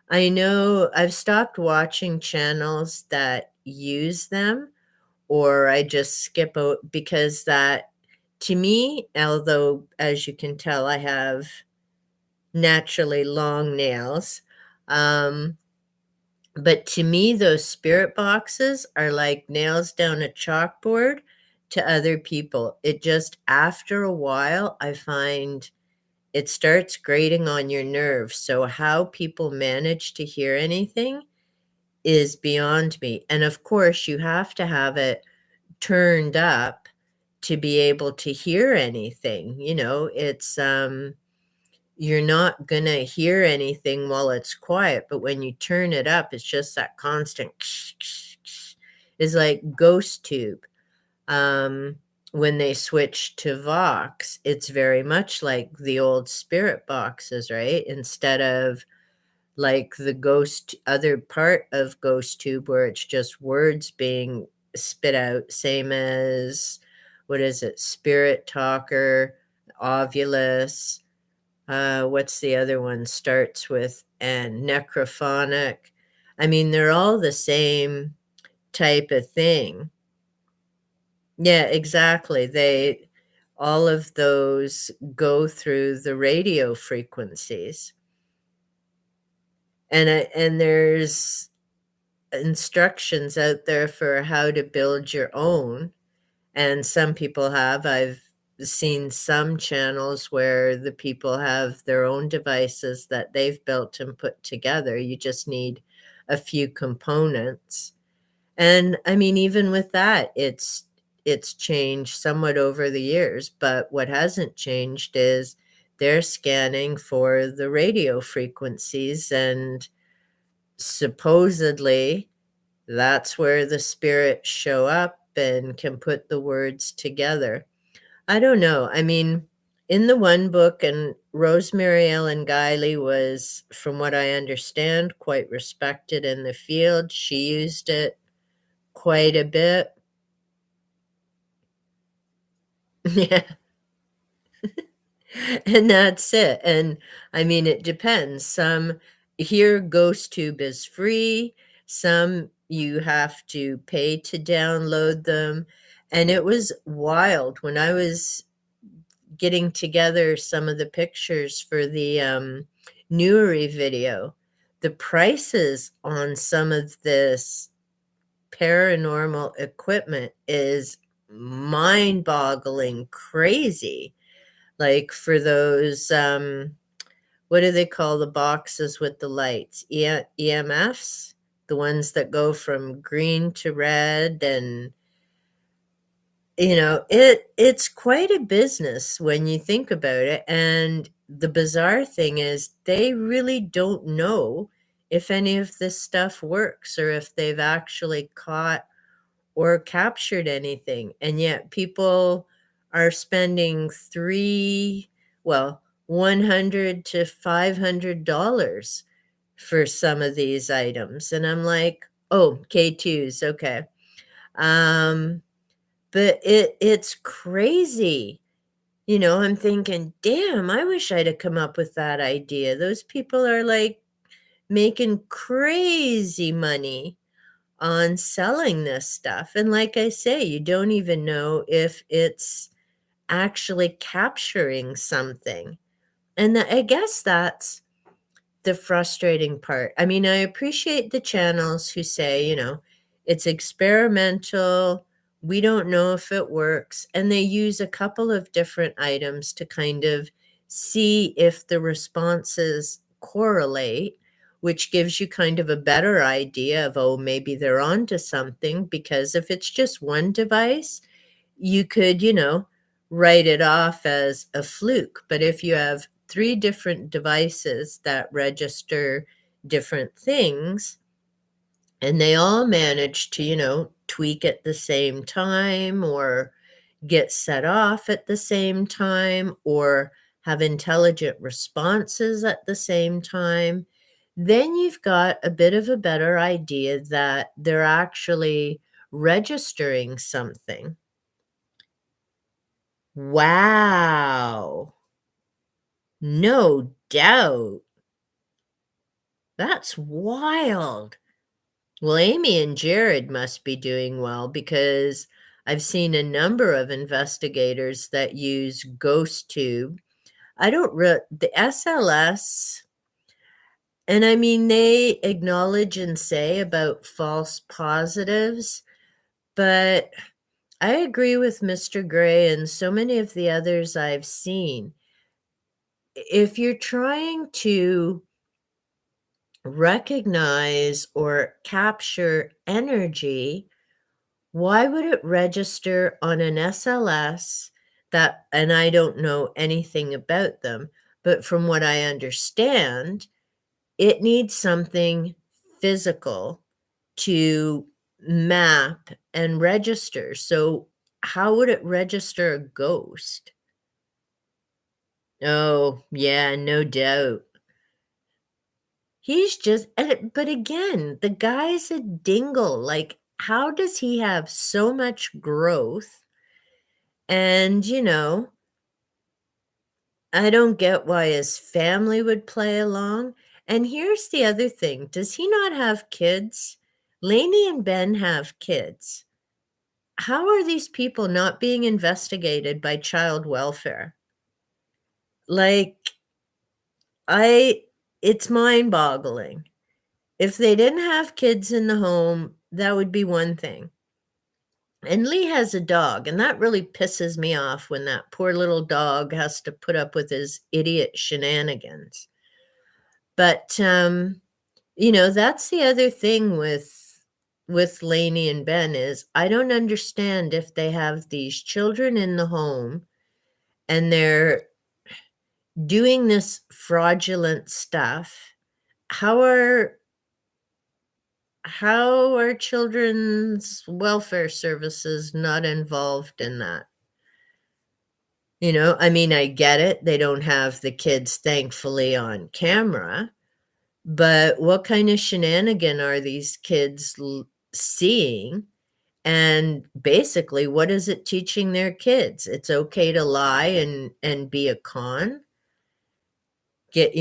Speaker 1: I know I've stopped watching channels that use them, or I just skip out because that, to me, although as you can tell, I have naturally long nails, um, but to me, those spirit boxes are like nails down a chalkboard to other people. It just, after a while, I find it starts grating on your nerves. So how people manage to hear anything is beyond me. And of course, you have to have it turned up to be able to hear anything. It's you're not going to hear anything while it's quiet, but when you turn it up, it's just that constant is like ghost tube. Um, when they switch to Vox, it's very much like the old spirit boxes, right? Instead of like the ghost, other part of ghost tube where it's just words being spit out, same as, what is it, spirit talker, ovulus, what's the other one, starts with and necrophonic. I mean, they're all the same type of thing. Yeah, exactly. All of those go through the radio frequencies. And there's instructions out there for how to build your own. And some people have. I've seen some channels where the people have their own devices that they've built and put together. You just need a few components. And I mean, even with that, it's changed somewhat over the years, but what hasn't changed is they're scanning for the radio frequencies, and supposedly that's where the spirits show up and can put the words together. I don't know. I mean, in the one book, and Rosemary Ellen Guiley was, from what I understand, quite respected in the field. She used it quite a bit. Yeah, and that's it. And I mean, it depends. Some here, GhostTube is free. Some you have to pay to download them. And it was wild when I was getting together some of the pictures for the Newery video. The prices on some of this paranormal equipment is mind-boggling crazy. Like for those, what do they call the boxes with the lights? EMFs? the ones that go from green to red, and it's quite a business when you think about it. And the bizarre thing is they really don't know if any of this stuff works or if they've actually caught or captured anything. And yet people are spending three, well, 100 to $500 for some of these items. And I'm like, oh, K2s, okay. Um, but it's crazy. I'm thinking, damn, I wish I'd have come up with that idea. Those people are like making crazy money on selling this stuff. And like I say, you don't even know if it's actually capturing something. And I guess that's the frustrating part. I mean, I appreciate the channels who say, it's experimental. We don't know if it works. And they use a couple of different items to kind of see if the responses correlate, which gives you kind of a better idea of, oh, maybe they're onto something. Because if it's just one device, you could, write it off as a fluke. But if you have three different devices that register different things, and they all manage to, tweak at the same time or get set off at the same time or have intelligent responses at the same time, then you've got a bit of a better idea that they're actually registering something. Wow. No doubt. That's wild. Well, Amy and Jared must be doing well because I've seen a number of investigators that use ghost tube. I don't the SLS, and I mean, they acknowledge and say about false positives, but I agree with Mr. Gray and so many of the others I've seen. If you're trying to recognize or capture energy, why would it register on an SLS that, and I don't know anything about them, but from what I understand, it needs something physical to map and register. So how would it register a ghost? Oh, yeah, no doubt. He's just but again, the guy's a dingle. Like, how does he have so much growth? And, I don't get why his family would play along. And here's the other thing. Does he not have kids? Lainey and Ben have kids. How are these people not being investigated by child welfare? Like, I it's mind-boggling. If they didn't have kids in the home, that would be one thing. And Lee has a dog, and that really pisses me off when that poor little dog has to put up with his idiot shenanigans. But, that's the other thing with Lainey and Ben is I don't understand if they have these children in the home and they're doing this fraudulent stuff. How are children's welfare services not involved in that? I mean, I get it. They don't have the kids, thankfully, on camera, but what kind of shenanigan are these kids seeing? And basically, what is it teaching their kids? It's okay to lie and be a con, get,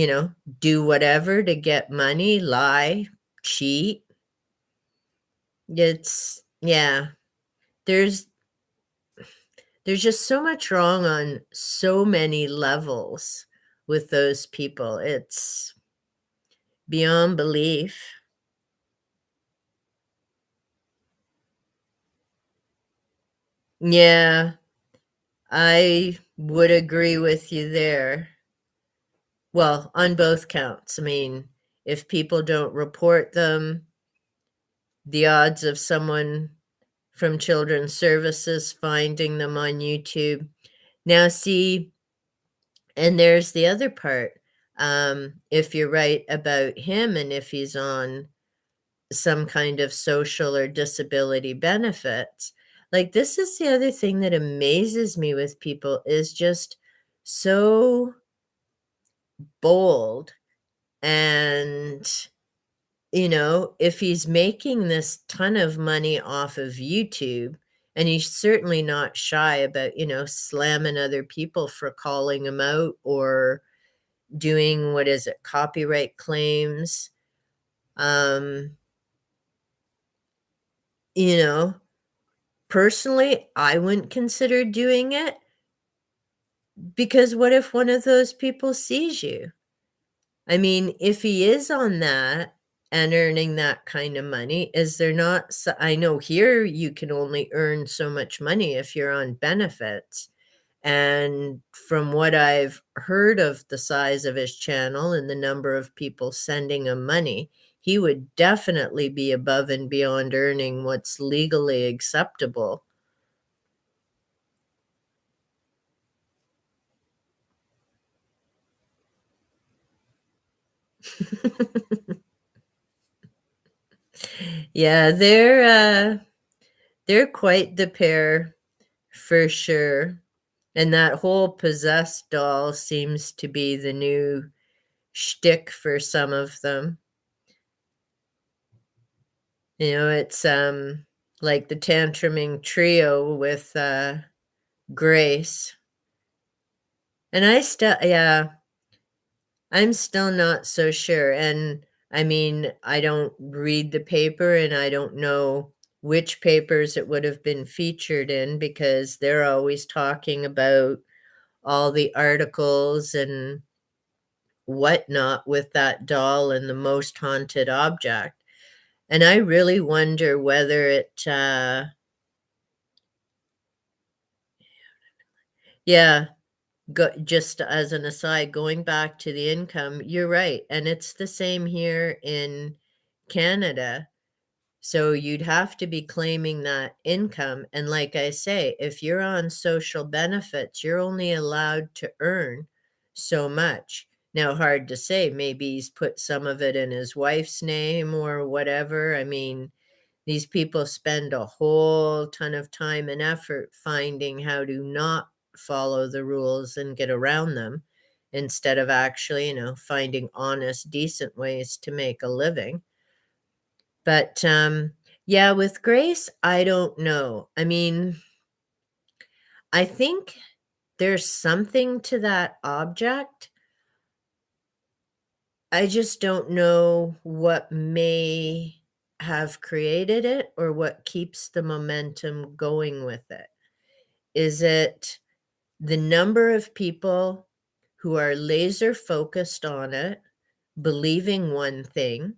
Speaker 1: do whatever to get money, lie, cheat. Yeah, there's just so much wrong on so many levels with those people. It's beyond belief. Yeah, I would agree with you there. Well, on both counts. I mean, if people don't report them, the odds of someone from Children's Services finding them on YouTube. Now, see, and there's the other part. If you're right about him and if he's on some kind of social or disability benefits, like, this is the other thing that amazes me with people is just so bold. And, if he's making this ton of money off of YouTube, and he's certainly not shy about, slamming other people for calling him out or doing, what is it, copyright claims. Um, you know, Personally, I wouldn't consider doing it because what if one of those people sees you? I mean, if he is on that and earning that kind of money, is there not I know here you can only earn so much money if you're on benefits. And from what I've heard of the size of his channel and the number of people sending him money, he would definitely be above and beyond earning what's legally acceptable. Yeah, they're quite the pair for sure. And that whole possessed doll seems to be the new shtick for some of them. It's like the tantruming trio with Grace. And yeah, I'm still not so sure. And I mean, I don't read the paper and I don't know which papers it would have been featured in because they're always talking about all the articles and whatnot with that doll and the most haunted object. And I really wonder whether yeah, just as an aside, going back to the income, you're right. And it's the same here in Canada. So you'd have to be claiming that income. And like I say, if you're on social benefits, you're only allowed to earn so much. Now, hard to say, maybe he's put some of it in his wife's name or whatever. I mean, these people spend a whole ton of time and effort finding how to not follow the rules and get around them instead of actually, finding honest, decent ways to make a living. But, yeah, with Grace, I don't know. I mean, I think there's something to that object. I just don't know what may have created it or what keeps the momentum going with it. Is it the number of people who are laser focused on it, believing one thing?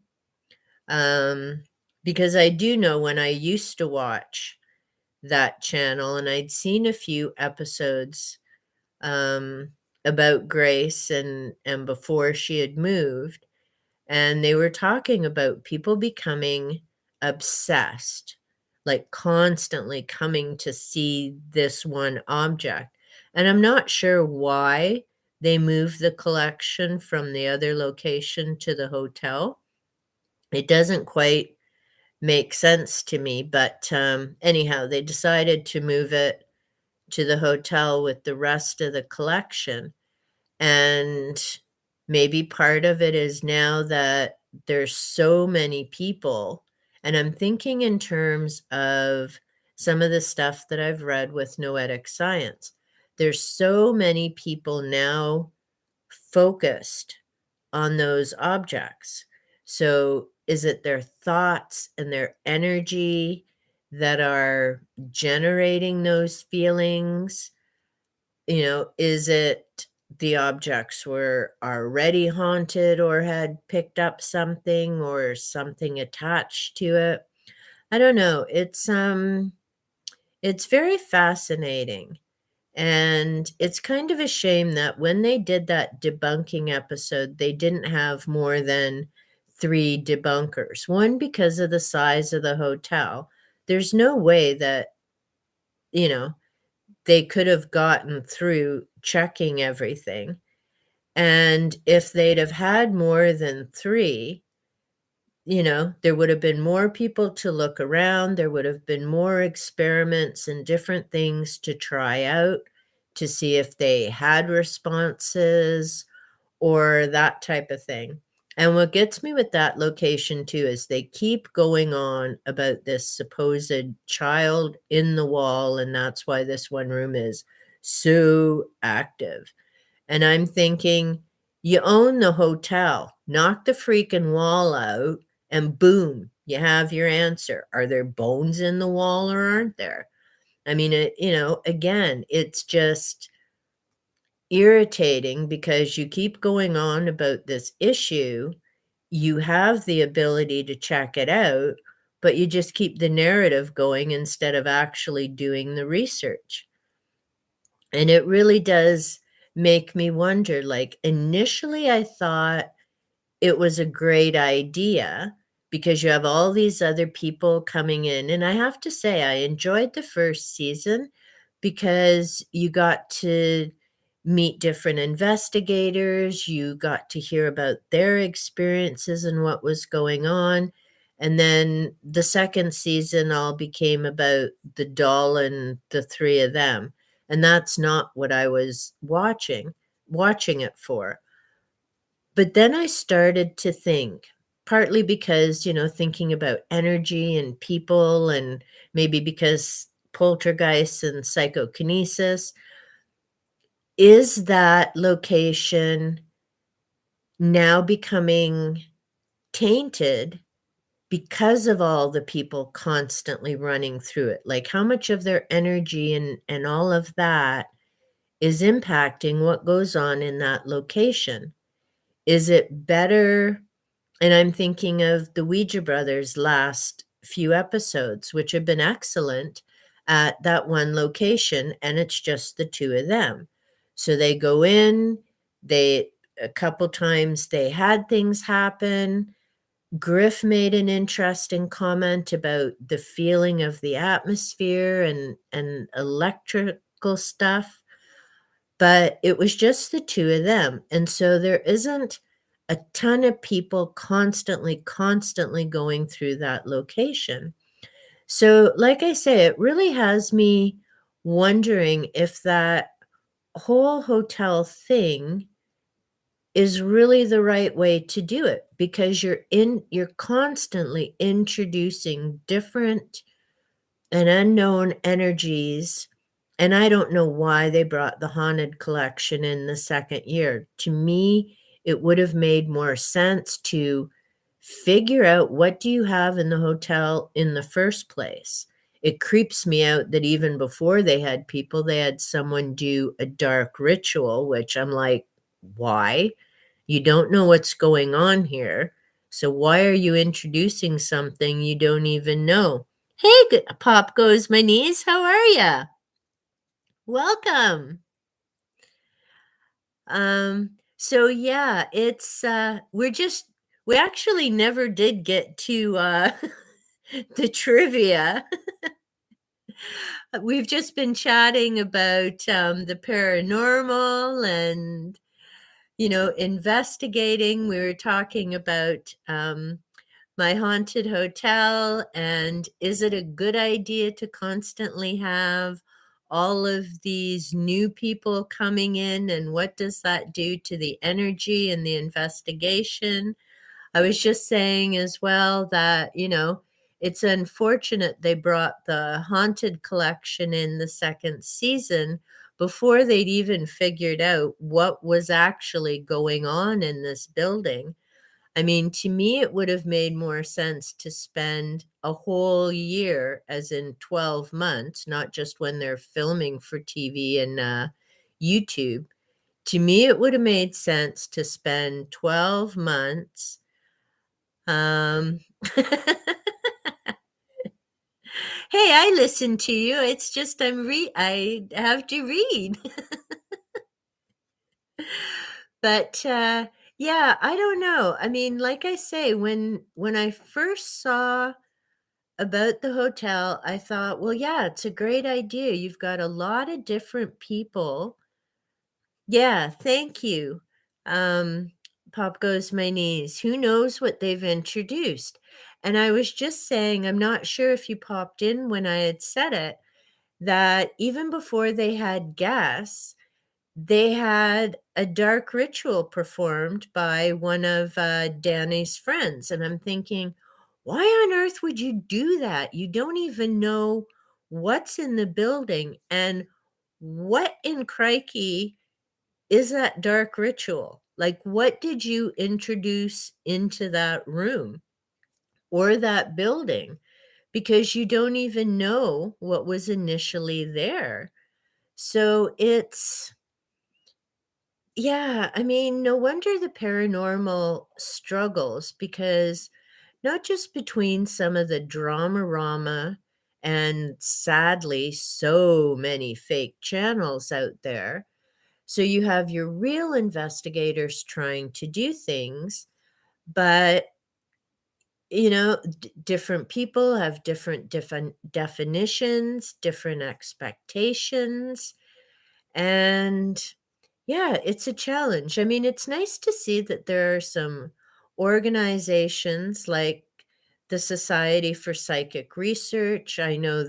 Speaker 1: Because I do know when I used to watch that channel and I'd seen a few episodes um, about Grace and before she had moved, and they were talking about people becoming obsessed, like constantly coming to see this one object. And I'm not sure why they moved the collection from the other location to the hotel. It doesn't quite make sense to me, but anyhow, they decided to move it to the hotel with the rest of the collection. And maybe part of it is now that there's so many people, and I'm thinking in terms of some of the stuff that I've read with noetic science. There's so many people now focused on those objects. So is it their thoughts and their energy that are generating those feelings? Is it the objects were already haunted or had picked up something or something attached to it? I don't know. It's very fascinating. And it's kind of a shame that when they did that debunking episode, they didn't have more than three debunkers. One, because of the size of the hotel. There's no way that, you know, they could have gotten through checking everything. And if they'd have had more than three, there would have been more people to look around. There would have been more experiments and different things to try out to see if they had responses or that type of thing. And what gets me with that location too is they keep going on about this supposed child in the wall, and that's why this one room is so active. And I'm thinking, you own the hotel, knock the freaking wall out, and boom, you have your answer. Are there bones in the wall or aren't there? I mean, again, it's just irritating because you keep going on about this issue. You have the ability to check it out, but you just keep the narrative going instead of actually doing the research. And it really does make me wonder, like, initially I thought it was a great idea because you have all these other people coming in, and I have to say I enjoyed the first season because you got to meet different investigators, you got to hear about their experiences and what was going on, and then the second season all became about the doll and the three of them, and that's not what I was watching it for. But then I started to think, partly because, thinking about energy and people, and maybe because poltergeists and psychokinesis, is that location now becoming tainted because of all the people constantly running through it? Like, how much of their energy and all of that is impacting what goes on in that location? Is it better? And I'm thinking of the Ouija brothers' last few episodes, which have been excellent at that one location, and it's just the two of them. So they go in, a couple times they had things happen. Griff made an interesting comment about the feeling of the atmosphere and electrical stuff, but it was just the two of them, and so there isn't a ton of people constantly going through that location. So, like I say, it really has me wondering if that whole hotel thing is really the right way to do it, because you're constantly introducing different and unknown energies, and I don't know why they brought the haunted collection in the second year. To me, it would have made more sense to figure out what do you have in the hotel in the first place. It creeps me out that even before they had people, they had someone do a dark ritual, which I'm like, why? You don't know what's going on here. So why are you introducing something you don't even know? Hey, Pop Goes My Knees, how are ya? Welcome. So yeah, it's we actually never did get to the trivia. We've just been chatting about the paranormal and investigating. We were talking about my haunted hotel, and is it a good idea to constantly have all of these new people coming in, and what does that do to the energy and the investigation? I was just saying as well that, it's unfortunate they brought the haunted collection in the second season before they'd even figured out what was actually going on in this building. I mean, to me, it would have made more sense to spend a whole year, as in 12 months, not just when they're filming for TV and YouTube. To me, it would have made sense to spend 12 months. Um, hey, I listen to you. It's just I have to read. But Yeah, I don't know. I mean, like I say, when I first saw about the hotel, I thought, "Well, yeah, it's a great idea. You've got a lot of different people." Yeah, thank you. Um, Pop goes my knees. Who knows what they've introduced? And I was just saying, I'm not sure if you popped in when I had said it, that even before they had guests, they had a dark ritual performed by one of, Danny's friends, and I'm thinking, "Why on earth would you do that? You don't even know what's in the building, and what in crikey is that dark ritual? Like, what did you introduce into that room or that building? Because you don't even know what was initially there." So it's yeah, I mean, no wonder the paranormal struggles because not just between some of the drama and sadly so many fake channels out there. So you have your real investigators trying to do things, but different people have different definitions, different expectations, and yeah, it's a challenge. I mean, it's nice to see that there are some organizations like the Society for Psychic Research. I know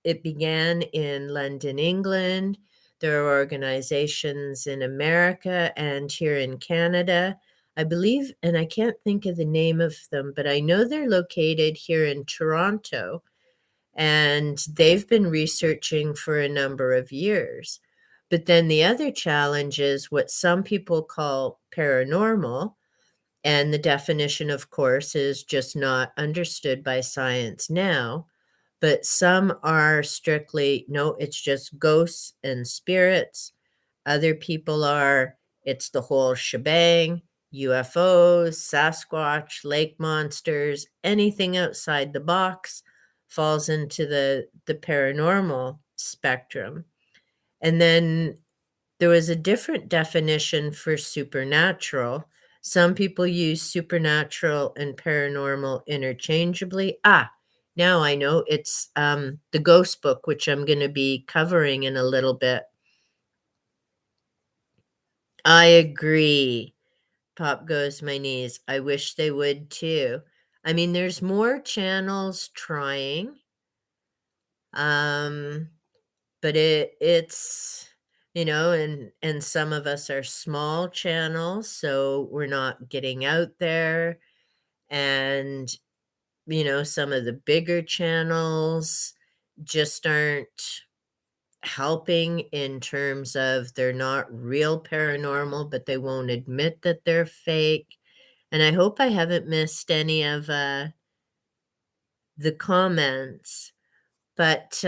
Speaker 1: it began in London, England. There are organizations in America and here in Canada. I believe, and I can't think of the name of them, but I know they're located here in Toronto and they've been researching for a number of years. But then the other challenge is what some people call paranormal. And the definition, of course, is just not understood by science now. But some are strictly, no, it's just ghosts and spirits. Other people are, it's the whole shebang, UFOs, Sasquatch, lake monsters, anything outside the box falls into the paranormal spectrum. And then there was a different definition for supernatural. Some people use supernatural and paranormal interchangeably. Now I know it's the Ghost Book, which I'm going to be covering in a little bit. I agree. Pop goes my knees. I wish they would too. I mean, there's more channels trying, um, but it's and some of us are small channels, so we're not getting out there, and some of the bigger channels just aren't helping in terms of they're not real paranormal, but they won't admit that they're fake. And I hope I haven't missed any of the comments. But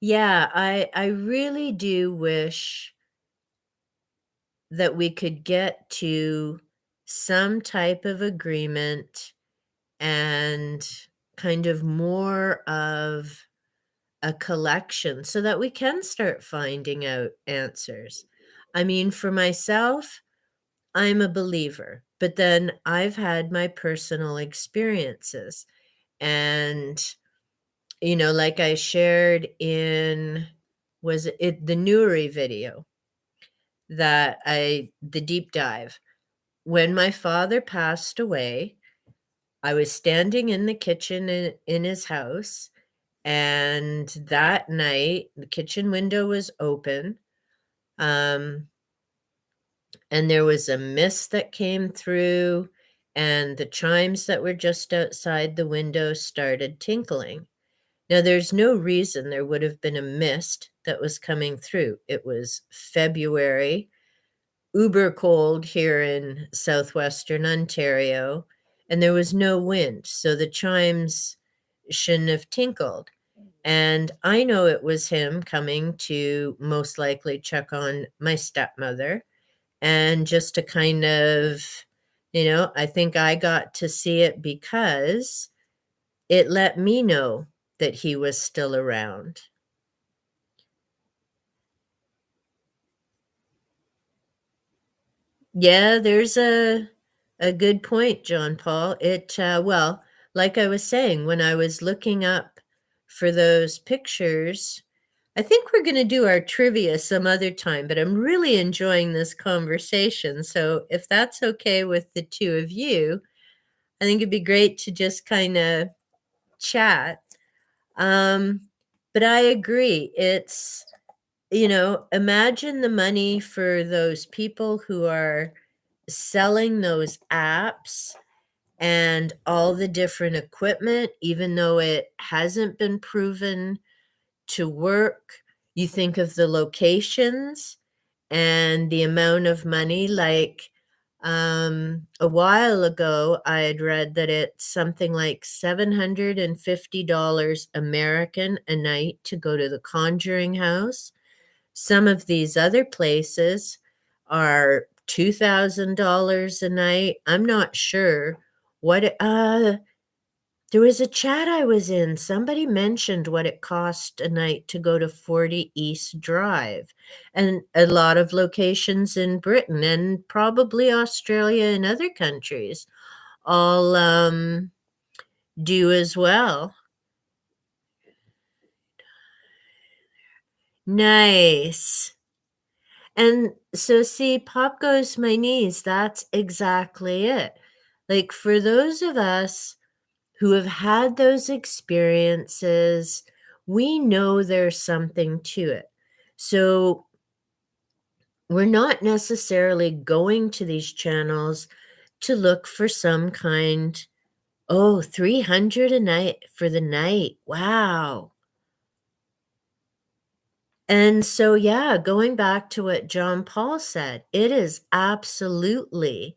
Speaker 1: yeah, I really do wish that we could get to some type of agreement and kind of more of a collection so that we can start finding out answers. I mean, for myself, I'm a believer, but then I've had my personal experiences. And, like I shared in, was it the Nuri video the deep dive? When my father passed away, I was standing in the kitchen in his house, and that night, the kitchen window was open, um, and there was a mist that came through, and the chimes that were just outside the window started tinkling. Now, there's no reason there would have been a mist that was coming through. It was February, uber cold here in southwestern Ontario, and there was no wind, so the chimes shouldn't have tinkled. And I know it was him coming to most likely check on my stepmother and just to kind of, I think I got to see it because it let me know that he was still around. Yeah, there's a good point, John Paul. Well, like I was saying, when I was looking up for those pictures, I think we're going to do our trivia some other time, but I'm really enjoying this conversation. So if that's okay with the two of you, I think it'd be great to just kind of chat. Um, but I agree. Imagine the money for those people who are selling those apps and all the different equipment, even though it hasn't been proven to work. You think of the locations and the amount of money. Like a while ago, I had read that it's something like $750 American a night to go to the Conjuring House. Some of these other places are $2,000 a night. I'm not sure there was a chat I was in. Somebody mentioned what it cost a night to go to 40 East Drive, and a lot of locations in Britain and probably Australia and other countries all do as well. Nice. And so, see, pop goes my knees. That's exactly it. Like, for those of us who have had those experiences, we know there's something to it. So, we're not necessarily going to these channels to look for some kind, oh, 300 a night for the night. Wow. And so, yeah, going back to what John Paul said, it is absolutely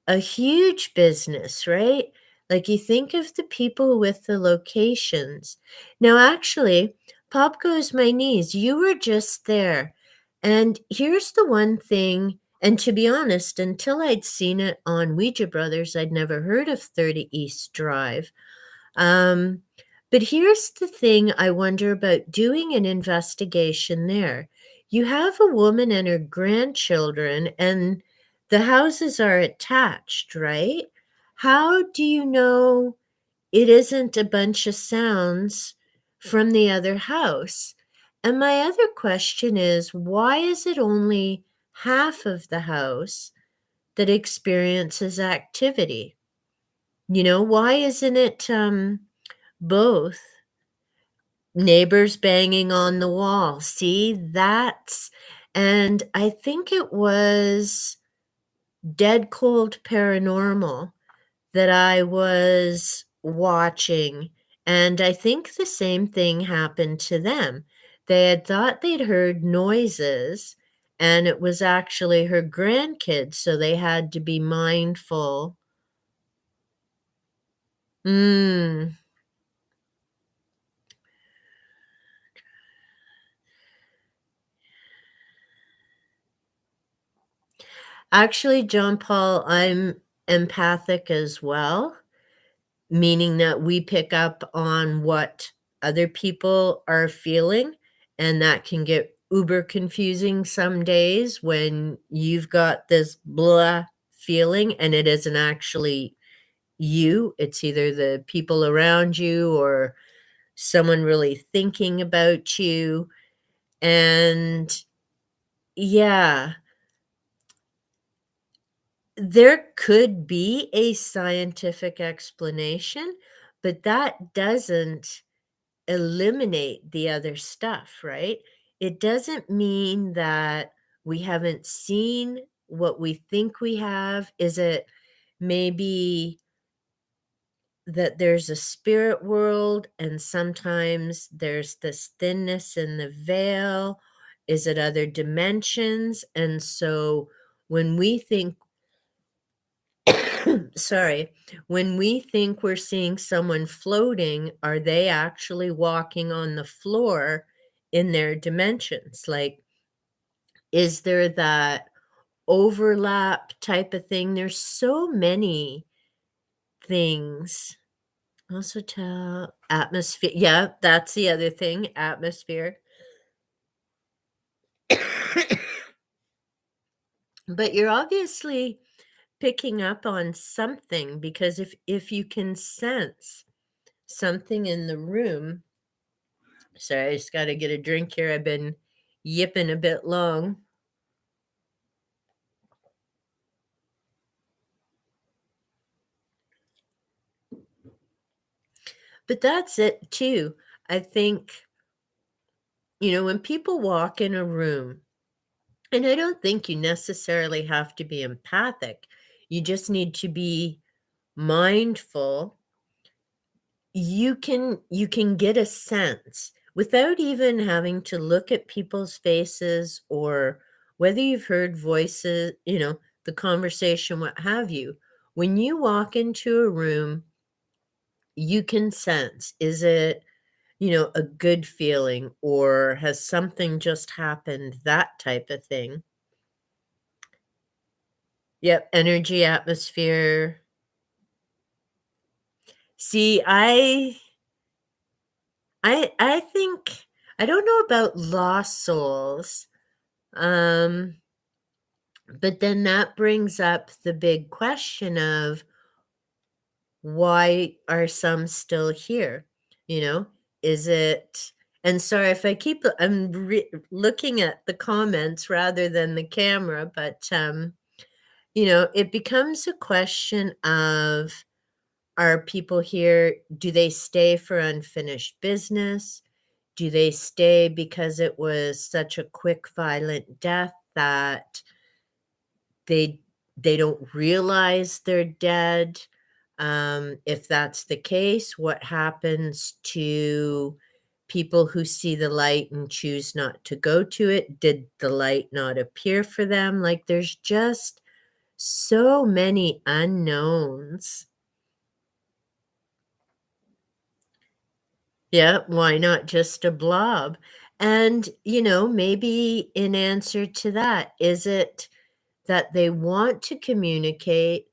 Speaker 1: a huge business, right? Like, you think of the people with the locations. Now, actually, pop goes my knees. You were just there. And here's the one thing, and to be honest, until I'd seen it on Ouija Brothers, I'd never heard of 30 East Drive. Um, but here's the thing I wonder about doing an investigation there. You have a woman and her grandchildren, and the houses are attached, right? How do you know it isn't a bunch of sounds from the other house? And my other question is, why is it only half of the house that experiences activity? Why isn't it both? Neighbors banging on the wall. See, and I think it was Dead Cold Paranormal that I was watching, and I think the same thing happened to them. They had thought they'd heard noises, and it was actually her grandkids, so they had to be mindful. Mm. Actually, John Paul, I'm empathic as well, meaning that we pick up on what other people are feeling, and that can get uber confusing some days when you've got this blah feeling and it isn't actually you. It's either the people around you or someone really thinking about you. And yeah, there could be a scientific explanation, but that doesn't eliminate the other stuff, right? It doesn't mean that we haven't seen what we think we have. Is it maybe that there's a spirit world and sometimes there's this thinness in the veil? Is it other dimensions? And so when we think sorry, when we think we're seeing someone floating, are they actually walking on the floor in their dimensions? Like, is there that overlap type of thing? There's so many things. Also, tell atmosphere. Yeah, that's the other thing, atmosphere. But you're obviously picking up on something because if you can sense something in the room. Sorry, I just gotta get a drink here. I've been yipping a bit long. But that's it too. I think, when people walk in a room, and I don't think you necessarily have to be empathic, you just need to be mindful. You can get a sense without even having to look at people's faces or whether you've heard voices, the conversation, what have you. When you walk into a room, you can sense, is it, a good feeling or has something just happened, that type of thing. Yep, energy, atmosphere. See, I think I don't know about lost souls. Um, but then that brings up the big question of why are some still here? You know, is it and sorry if I keep looking at the comments rather than the camera, but it becomes a question of, are people here? Do they stay for unfinished business? Do they stay because it was such a quick, violent death that they they don't realize they're dead? If that's the case, what happens to people who see the light and choose not to go to it? Did the light not appear for them? Like, there's just so many unknowns. Yeah, why not just a blob? And, maybe in answer to that, is it that they want to communicate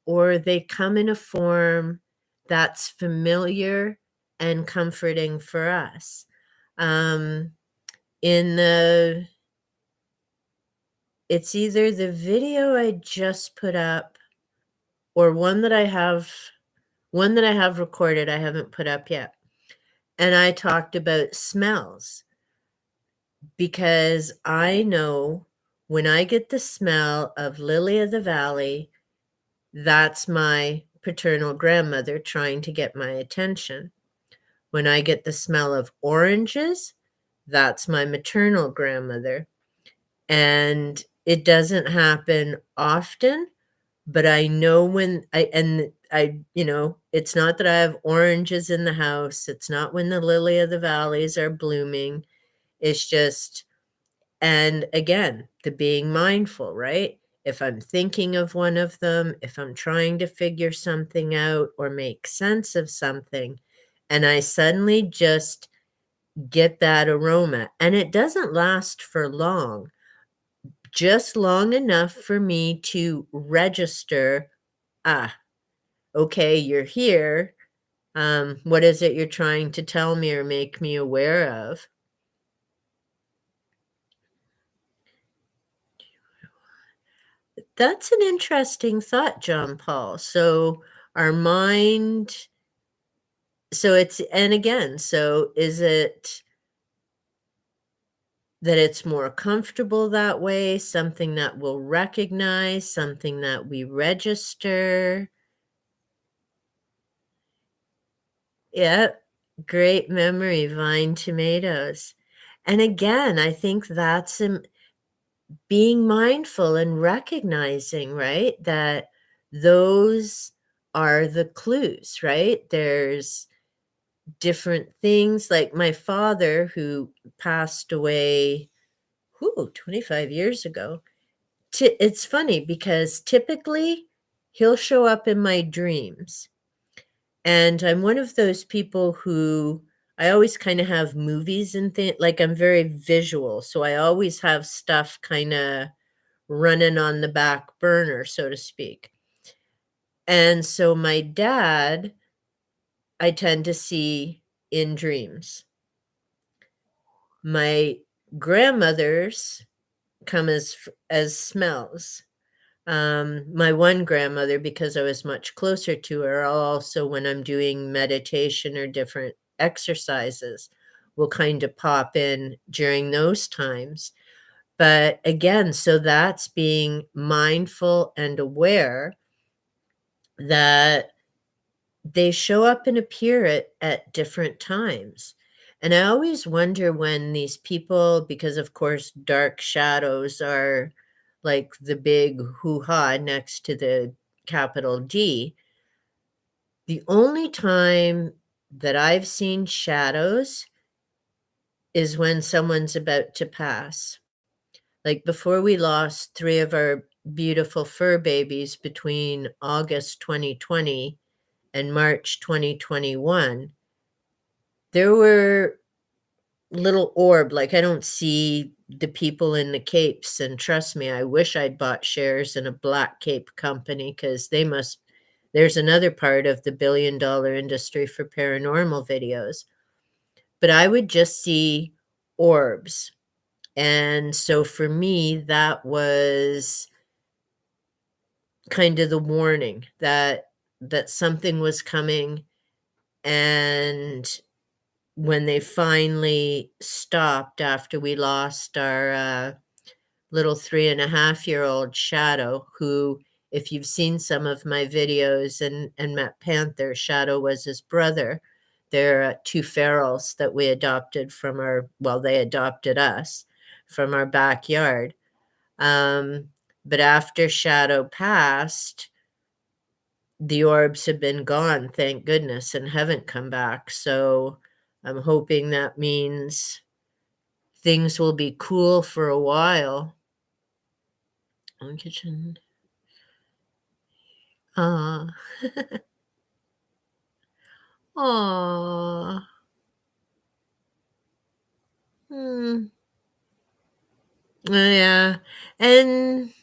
Speaker 1: or they come in a form that's familiar and comforting for us? Um, in the it's either the video I just put up or one that I have recorded I haven't put up yet. And I talked about smells because I know when I get the smell of lily of the valley, that's my paternal grandmother trying to get my attention. When I get the smell of oranges, that's my maternal grandmother. And it doesn't happen often, but I know it's not that I have oranges in the house. It's not when the lily of the valleys are blooming. It's just, and again, the being mindful, right? If I'm thinking of one of them, if I'm trying to figure something out or make sense of something, and I suddenly just get that aroma, and it doesn't last for long, just long enough for me to register, ah, okay, you're here. What is it you're trying to tell me or make me aware of? That's an interesting thought, John Paul. So our mind, so is it that it's more comfortable that way, something that we'll recognize, something that we register? Yeah, great memory, vine tomatoes. And again, I think that's being mindful and recognizing, right, that those are the clues, right? There's different things like my father who passed away 25 years ago. It's funny because typically he'll show up in my dreams. And I'm one of those people who I always kind of have movies and things, like I'm very visual. So I always have stuff kind of running on the back burner, so to speak. And so my dad, I tend to see in dreams. My grandmother's come as smells. My one grandmother, because I was much closer to her, I'll also, when I'm doing meditation or different exercises, will kind of pop in during those times. But again, so that's being mindful and aware that they show up and appear at different times. And I always wonder when these people, because of course dark shadows are like the big hoo-ha next to the capital D. The only time that I've seen shadows is when someone's about to pass. Like before we lost 3 of our beautiful fur babies between August 2020 and March 2021, there were little orb, like, I don't see the people in the capes, and trust me, I wish I'd bought shares in a black cape company because there's another part of the billion-dollar industry for paranormal videos. But I would just see orbs, and so for me, that was kind of the warning that something was coming, and when they finally stopped after we lost our, little 3.5-year-old Shadow, who, if you've seen some of my videos and met Panther, Shadow was his brother. They're, 2 ferals that we adopted from they adopted us from our backyard. Um, but after Shadow passed, the orbs have been gone, thank goodness, and haven't come back, so I'm hoping that means things will be cool for a while. On kitchen. Aw. Aw. Mm. Yeah, and,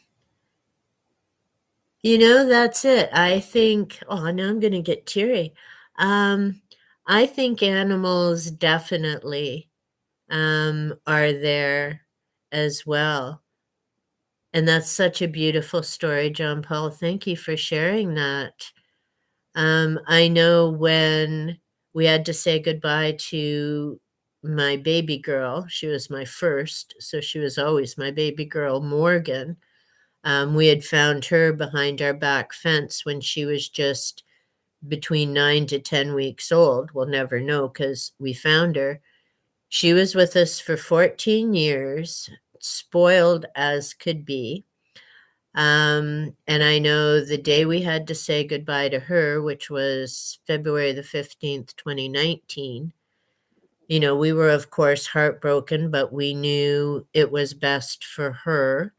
Speaker 1: that's it. I think now I'm gonna get teary. Um, I think animals definitely, are there as well, and that's such a beautiful story, John Paul. Thank you for sharing that. I know when we had to say goodbye to my baby girl, she was my first, so she was always my baby girl, Morgan. We had found her behind our back fence when she was just between 9 to 10 weeks old. We'll never know because we found her. She was with us for 14 years, spoiled as could be. And I know the day we had to say goodbye to her, which was February the 15th, 2019, we were, of course, heartbroken, but we knew it was best for her.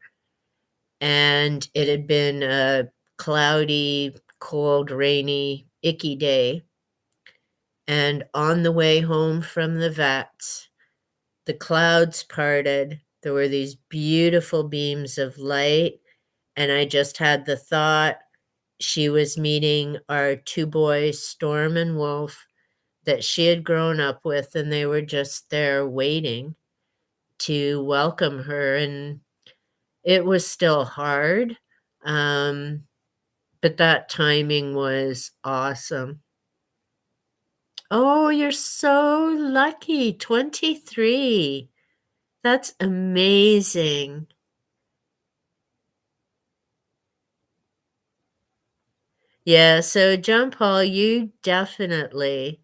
Speaker 1: And it had been a cloudy, cold, rainy, icky day. And on the way home from the vet, the clouds parted. There were these beautiful beams of light. And I just had the thought, she was meeting our 2 boys, Storm and Wolf, that she had grown up with, and they were just there waiting to welcome her, and it was still hard, um, but that timing was awesome. Oh, you're so lucky, 23. That's amazing. Yeah, so John Paul, you definitely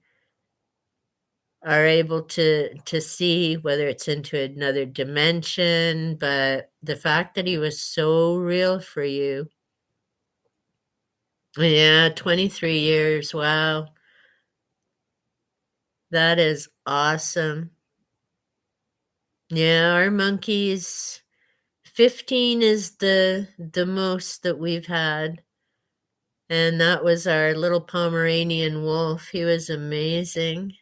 Speaker 1: are able to see whether it's into another dimension, but the fact that he was so real for you. Yeah, 23 years, wow. That is awesome. Yeah, our monkeys, 15 is the most that we've had, and that was our little Pomeranian Wolf. He was amazing.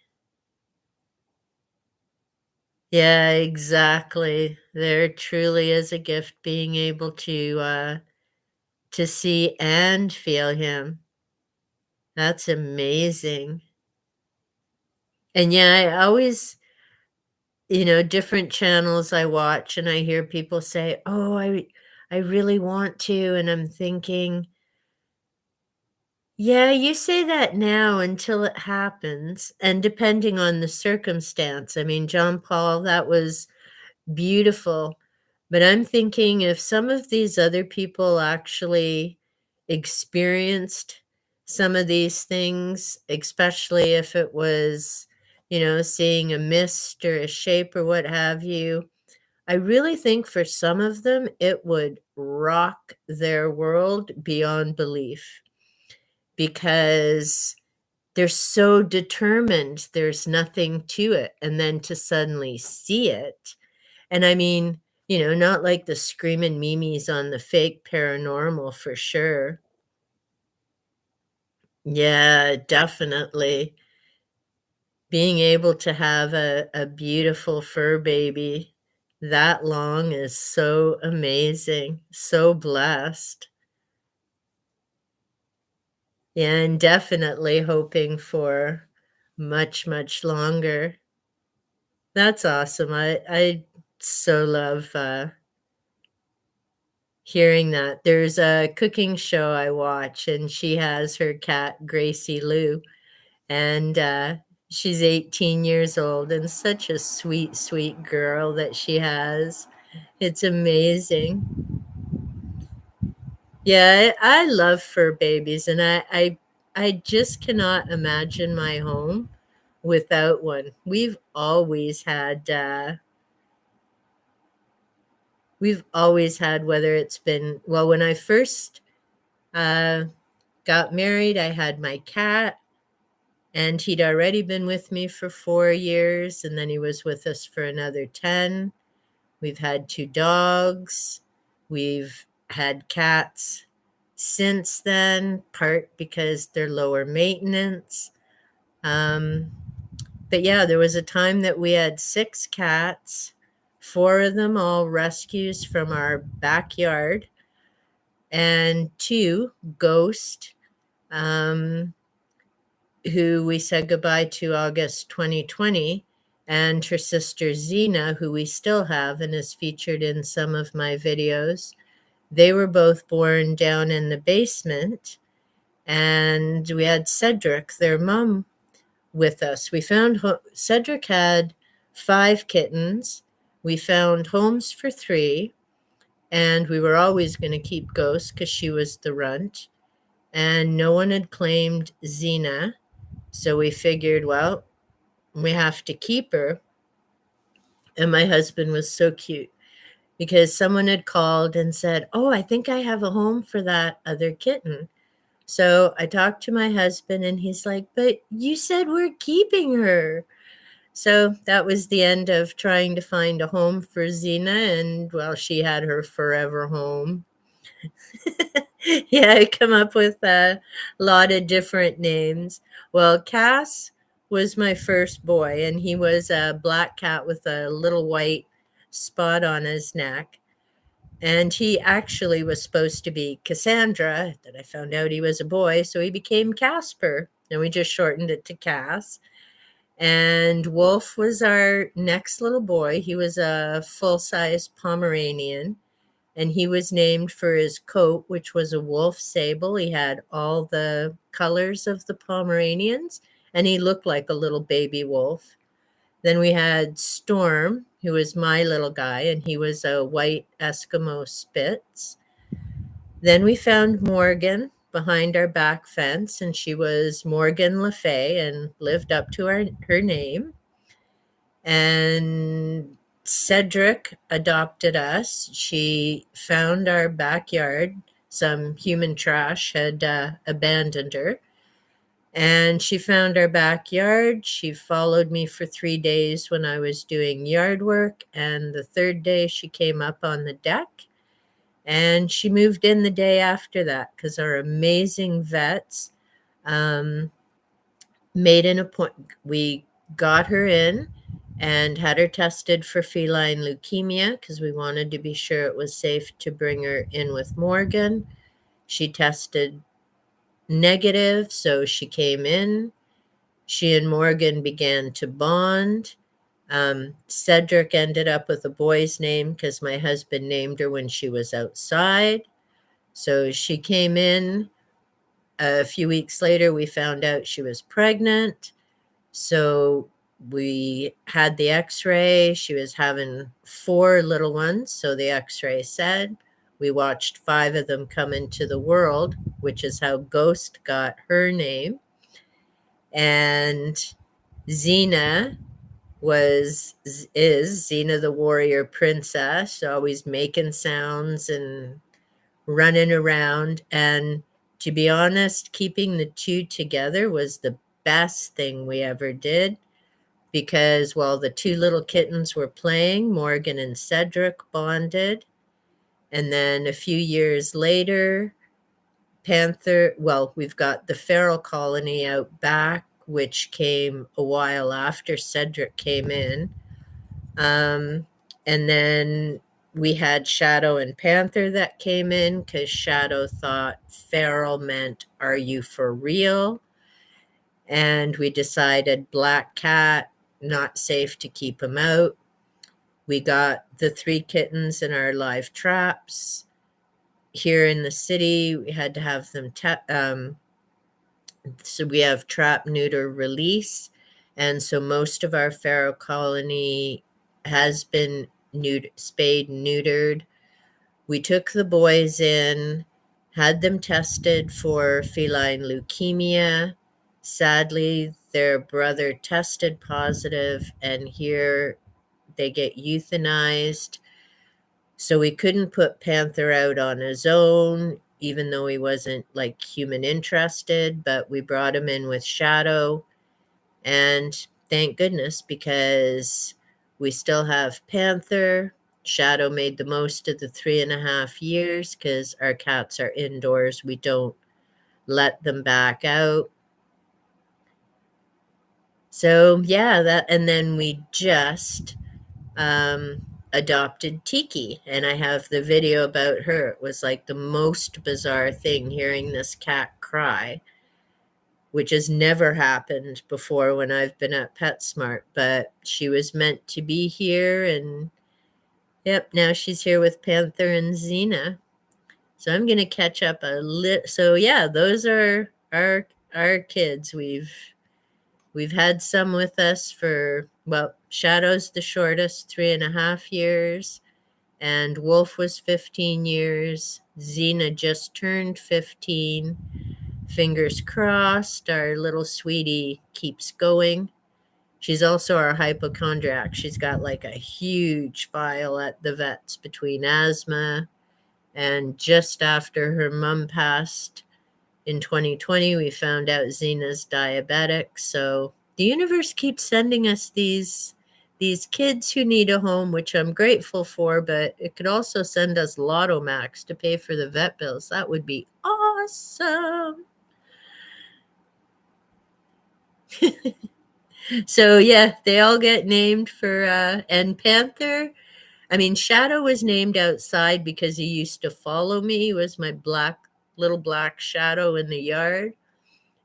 Speaker 1: Yeah, exactly. There truly is a gift being able to see and feel him. That's amazing. And yeah, I always, different channels I watch and I hear people say, "Oh, I I really want to, and I'm thinking, yeah, you say that now until it happens, and depending on the circumstance. I mean, John Paul, that was beautiful, but I'm thinking if some of these other people actually experienced some of these things, especially if it was, seeing a mist or a shape or what have you, I really think for some of them, it would rock their world beyond belief because they're so determined there's nothing to it, and then to suddenly see it, and I mean, not like the screaming memes on the fake paranormal for sure. Yeah, definitely. Being able to have a beautiful fur baby that long is so amazing, so blessed. Yeah, and definitely hoping for much, much longer. That's awesome. I so love, hearing that. There's a cooking show I watch, and she has her cat, Gracie Lou, and, she's 18 years old and such a sweet, sweet girl that she has. It's amazing. Yeah, I love fur babies, and I just cannot imagine my home without one. We've always had whether it's been well, when I first, uh, got married, I had my cat, and he'd already been with me for 4 years, and then he was with us for another 10. We've had 2 dogs. We've had cats since then, part because they're lower maintenance. Um, but yeah, there was a time that we had 6 cats, 4 of them all rescues from our backyard, and 2 ghost, um, who we said goodbye to August 2020, and her sister Zena, who we still have and is featured in some of my videos. They were both born down in the basement, and we had Cedric, their mom, with us. Cedric had 5 kittens. We found homes for 3, and we were always going to keep Ghost because she was the runt, and no one had claimed Xena. So we figured, well, we have to keep her. And my husband was so cute because someone had called and said, "Oh, I think I have a home for that other kitten." So I talked to my husband, and he's like, "But you said we're keeping her." So that was the end of trying to find a home for Xena, and well, she had her forever home. Yeah, I come up with a lot of different names. Well, Cass was my first boy, and he was a black cat with a little white spot on his neck. And he actually was supposed to be Cassandra. Then I found out he was a boy, so he became Casper, and we just shortened it to Cass. And Wolf was our next little boy. He was a full-size Pomeranian, and he was named for his coat, which was a wolf sable. He had all the colors of the Pomeranians, and he looked like a little baby wolf. Then we had Storm, who was my little guy, and he was a white Eskimo Spitz. Then we found Morgan behind our back fence, and she was Morgan Le Fay and lived up to her name. And Cedric adopted us. She found our backyard. Some human trash had abandoned her. And she found our backyard. She followed me for 3 days when I was doing yard work. And the third day, she came up on the deck. And she moved in the day after that because our amazing vets um, made an appointment. We got her in and had her tested for feline leukemia because we wanted to be sure it was safe to bring her in with Morgan. She tested negative, so she came in. She and Morgan began to bond. Cedric ended up with a boy's name because my husband named her when she was outside. So she came in. A few weeks later, we found out she was pregnant. So we had the x ray. She was having 4 little ones. So the x ray said we watched 5 of them come into the world, which is how Ghost got her name. And Xena is Xena the warrior princess, always making sounds and running around. And to be honest, keeping the two together was the best thing we ever did because while the 2 little kittens were playing, Morgan and Cedric bonded. And then a few years later, we've got the feral colony out back, which came a while after Cedric came in. And then we had Shadow and Panther that came in because Shadow thought feral meant, are you for real? And we decided Black Cat, not safe to keep him out. We got the 3 kittens in our live traps. Here in the city, we had to have them so we have trap, neuter, release. And so most of our feral colony has been spayed, neutered. We took the boys in, had them tested for feline leukemia. Sadly, their brother tested positive, and here they get euthanized. So we couldn't put Panther out on his own, even though he wasn't like human interested, but we brought him in with Shadow. And thank goodness, because we still have Panther. Shadow made the most of the 3.5 years because our cats are indoors. We don't let them back out. So yeah, and then we just adopted Tiki, and I have the video about her. It was like the most bizarre thing hearing this cat cry, which has never happened before when I've been at PetSmart, but she was meant to be here, and yep, now she's here with Panther and Xena. So I'm gonna catch up a little. So yeah, those are our kids. We've had some with us for, well, Shadow's the shortest, 3.5 years, and Wolf was 15 years. Xena just turned 15. Fingers crossed, our little sweetie keeps going. She's also our hypochondriac. She's got like a huge file at the vets between asthma, and just after her mom passed in 2020, we found out Xena's diabetic. So the universe keeps sending us these kids who need a home, which I'm grateful for, but it could also send us Lotto Max to pay for the vet bills. That would be awesome. So yeah, they all get named for and Panther. I mean, Shadow was named outside because he used to follow me. He was my little black shadow in the yard.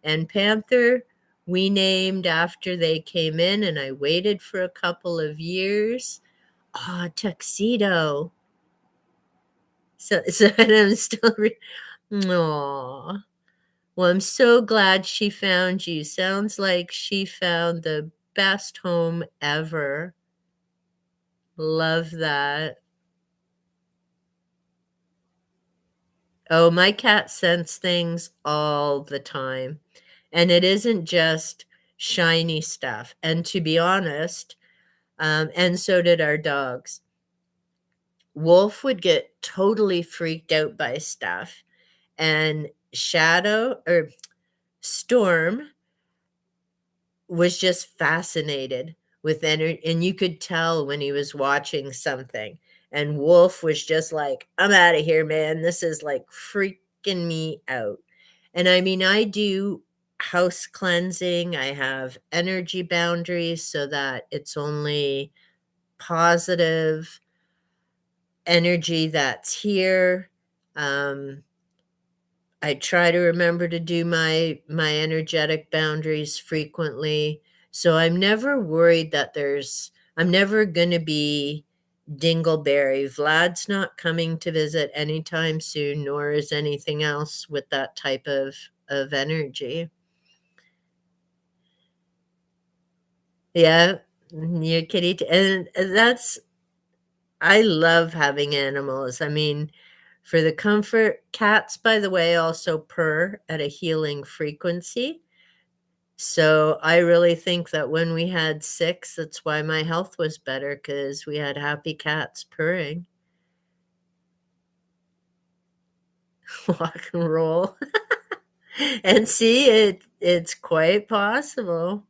Speaker 1: And Panther, we named after they came in, and I waited for a couple of years. Ah, Tuxedo. So and I'm still. Aww. Well, I'm so glad she found you. Sounds like she found the best home ever. Love that. Oh, my cat scents things all the time. And it isn't just shiny stuff. And to be honest, and so did our dogs. Wolf would get totally freaked out by stuff. And Shadow or Storm was just fascinated with energy, and you could tell when he was watching something. And Wolf was just like, I'm out of here, man. This is like freaking me out. And I mean, I do house cleansing, I have energy boundaries so that it's only positive energy that's here. I try to remember to do my energetic boundaries frequently. So I'm never worried that there's I'm never gonna be Dingleberry. Vlad's not coming to visit anytime soon, nor is anything else with that type of energy. Yeah, your kitty and that's I love having animals. I mean, for the comfort cats, by the way, also purr at a healing frequency. So, I really think that when we had 6, that's why my health was better because we had happy cats purring. Rock and roll. And see, it's quite possible.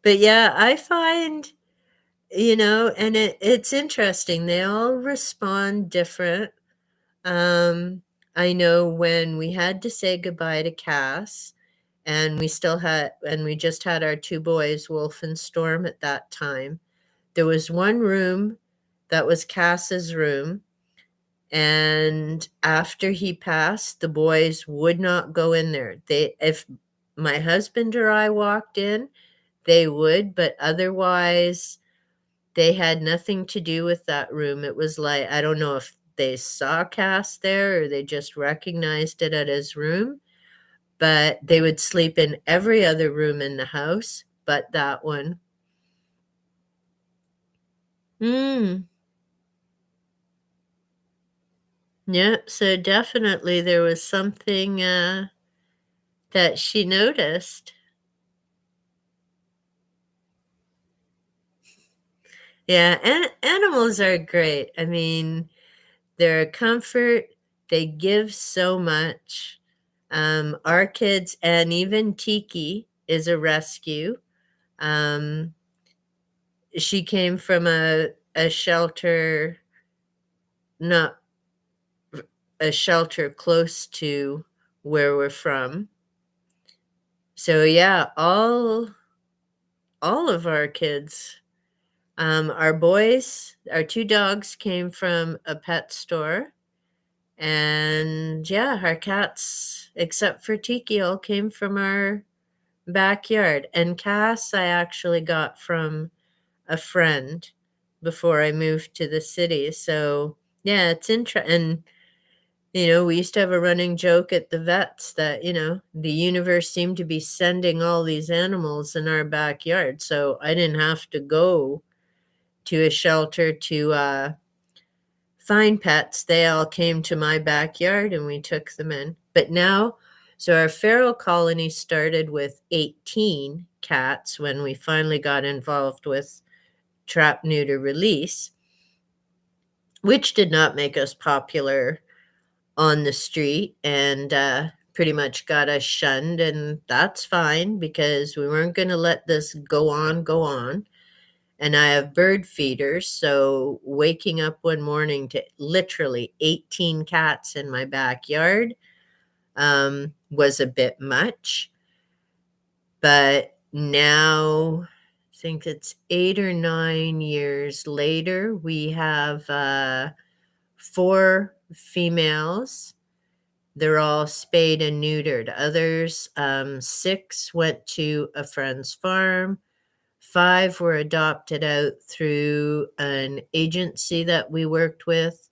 Speaker 1: But, yeah, I find, and it's interesting, they all respond different. Um, I know when we had to say goodbye to Cass, and we just had our 2 boys, Wolf and Storm, at that time. There was one room that was Cass's room, and after he passed, the boys would not go in there. If my husband or I walked in, they would, but otherwise, they had nothing to do with that room. It was like, I don't know if they saw Cass there or they just recognized it at his room, but they would sleep in every other room in the house but that one. Mm, yeah, so definitely there was something, that she noticed. Yeah, animals are great. I mean, they're a comfort, they give so much. Our kids and even Tiki is a rescue. Um, she came from a shelter, not a shelter close to where we're from. So yeah, all of our kids, our 2 dogs came from a pet store, and yeah, our cats, except for Tiki, all came from our backyard. And Cass, I actually got from a friend before I moved to the city. So yeah, it's interesting. And we used to have a running joke at the vets that, the universe seemed to be sending all these animals in our backyard. So I didn't have to go to a shelter to find pets. They all came to my backyard and we took them in. But now, so our feral colony started with 18 cats when we finally got involved with trap, neuter, release, which did not make us popular on the street and pretty much got us shunned. And that's fine because we weren't going to let this go on. And I have bird feeders. So waking up one morning to literally 18 cats in my backyard was a bit much. But now, I think it's 8 or 9 years later, we have 4 females. They're all spayed and neutered. Others, 6 went to a friend's farm. 5 were adopted out through an agency that we worked with.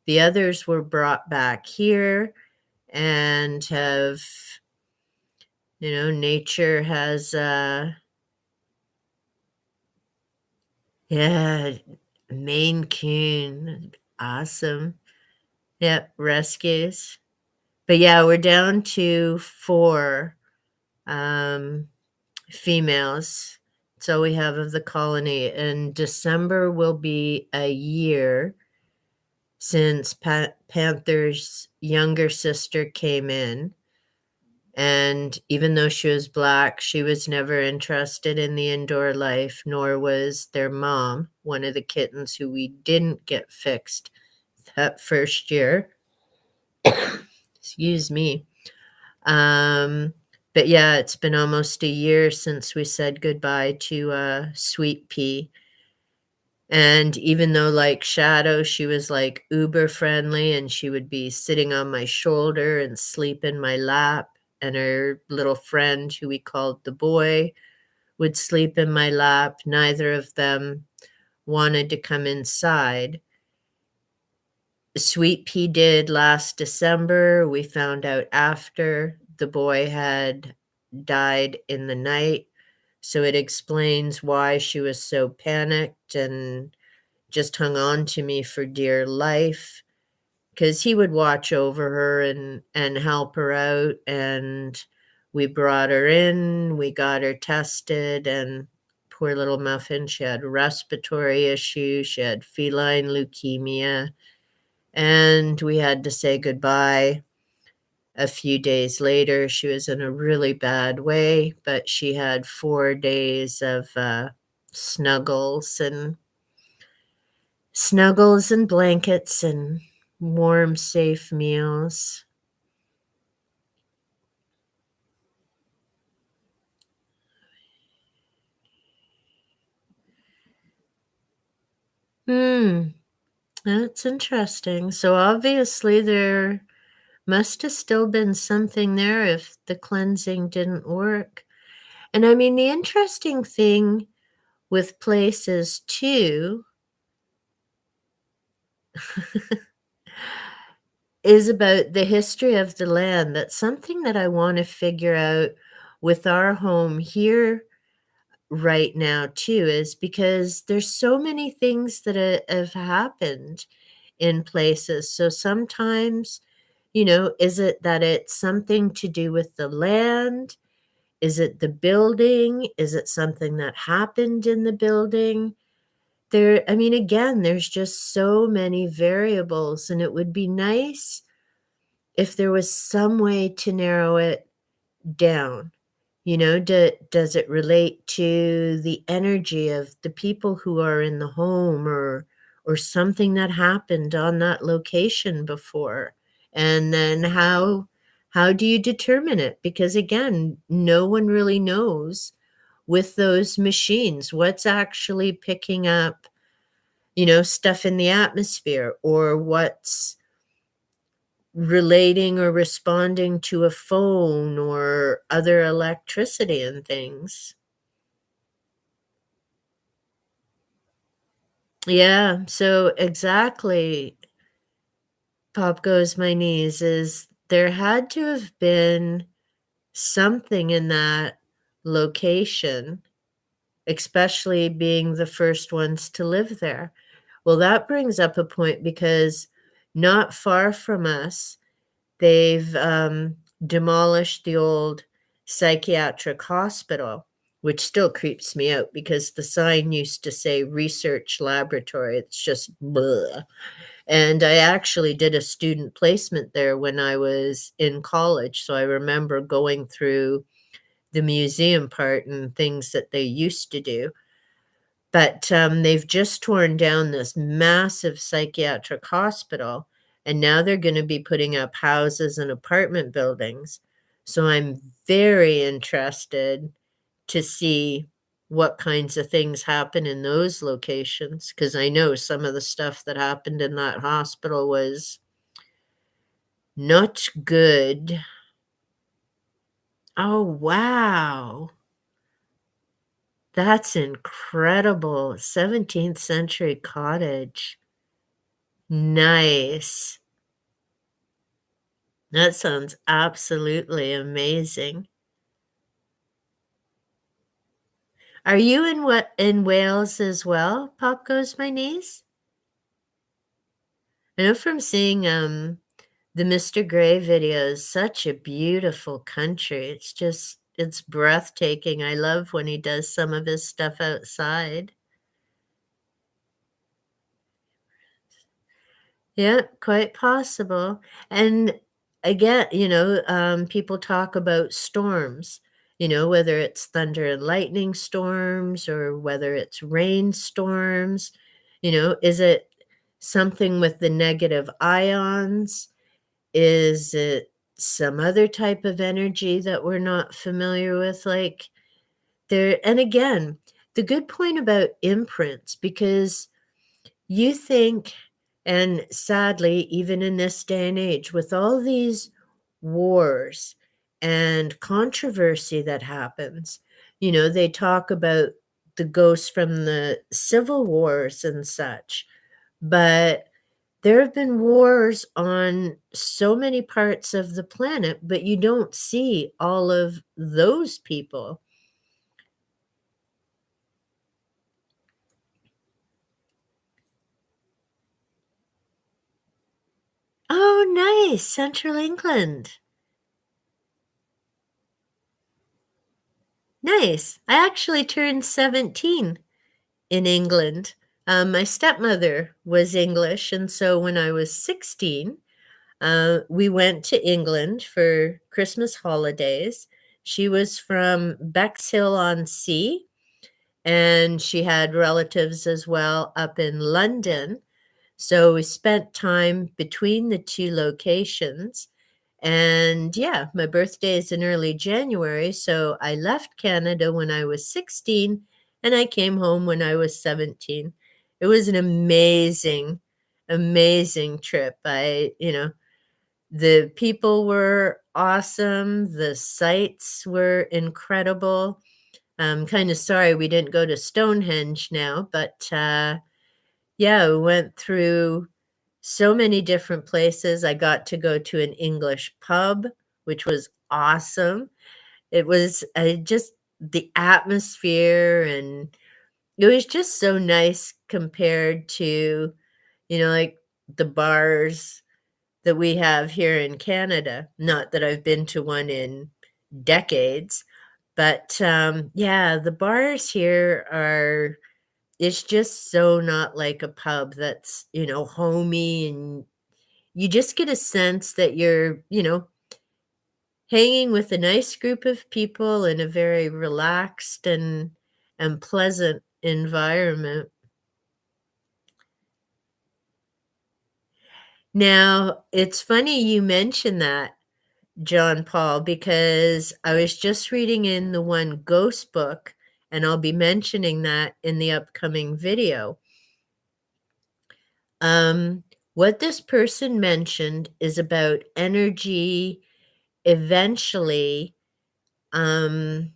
Speaker 1: The others were brought back here and have, nature has, yeah, Maine Coon, awesome. Yep, rescues. But yeah, we're down to 4 um, females. That's all we have of the colony. And December will be a year since Panther's younger sister came in. And even though she was black, she was never interested in the indoor life, nor was their mom, one of the kittens who we didn't get fixed that first year. Excuse me. Um, but yeah, it's been almost a year since we said goodbye to Sweet Pea. And even though, like Shadow, she was like uber friendly and she would be sitting on my shoulder and sleep in my lap, and her little friend, who we called the boy, would sleep in my lap. Neither of them wanted to come inside. Sweet Pea did last December. We found out after the boy had died in the night. So it explains why she was so panicked and just hung on to me for dear life, because he would watch over her and help her out. And we brought her in, we got her tested, and poor little Muffin, she had respiratory issues, she had feline leukemia, and we had to say goodbye. A few days later, she was in a really bad way, but she had 4 days of snuggles and blankets and warm, safe meals. Hmm, that's interesting. So obviously there must have still been something there if the cleansing didn't work. And I mean, the interesting thing with places too is about the history of the land. That's something that I want to figure out with our home here right now too, is because there's so many things that have happened in places. So sometimes, is it that it's something to do with the land? Is it the building? Is it something that happened in the building? I mean, again, there's just so many variables, and it would be nice if there was some way to narrow it down. Does it relate to the energy of the people who are in the home, or something that happened on that location before? And then how do you determine it? Because again, no one really knows with those machines what's actually picking up, stuff in the atmosphere, or what's relating or responding to a phone or other electricity and things. Yeah, so exactly. Pop goes my knees is there had to have been something in that location, especially being the first ones to live there. Well, that brings up a point because not far from us, they've demolished the old psychiatric hospital, which still creeps me out because the sign used to say research laboratory. It's just blah. And I actually did a student placement there when I was in college. So I remember going through the museum part and things that they used to do. But, they've just torn down this massive psychiatric hospital, and now they're gonna be putting up houses and apartment buildings. So I'm very interested to see what kinds of things happen in those locations, because I know some of the stuff that happened in that hospital was not good. Oh, wow. That's incredible. 17th century cottage. Nice. That sounds absolutely amazing. Are you in Wales as well, Pop Goes My Niece? I know from seeing, the Mr. Gray videos, such a beautiful country. It's breathtaking. I love when he does some of his stuff outside. Yeah, quite possible. And again, people talk about storms, whether it's thunder and lightning storms or whether it's rainstorms. Is it something with the negative ions? Is it some other type of energy that we're not familiar with? Like, and again, the good point about imprints, because You think, and sadly, even in this day and age, with all these wars and controversy that happens, they talk about the ghosts from the civil wars and such, but there have been wars on so many parts of the planet, but you don't see all of those people. Oh, nice. Central England. Nice. I actually turned 17 in England. My stepmother was English, and so when I was 16, we went to England for Christmas holidays. She was from Bexhill-on-Sea, and she had relatives as well up in London. So we spent time between the two locations. And yeah, my birthday is in early January. So I left Canada when I was 16 and I came home when I was 17. It was an amazing, amazing trip. The people were awesome. The sights were incredible. I'm kind of sorry we didn't go to Stonehenge now, but yeah, we went through so many different places. I got to go to an English pub, which was awesome. It was just the atmosphere, and it was just so nice compared to, like the bars that we have here in Canada. Not that I've been to one in decades, but yeah, the bars here are it's just so not like a pub that's, homey, and you just get a sense that you're, hanging with a nice group of people in a very relaxed and pleasant environment. Now, it's funny you mention that, John Paul, because I was just reading in the one ghost book, and I'll be mentioning that in the upcoming video. What this person mentioned is about energy eventually um,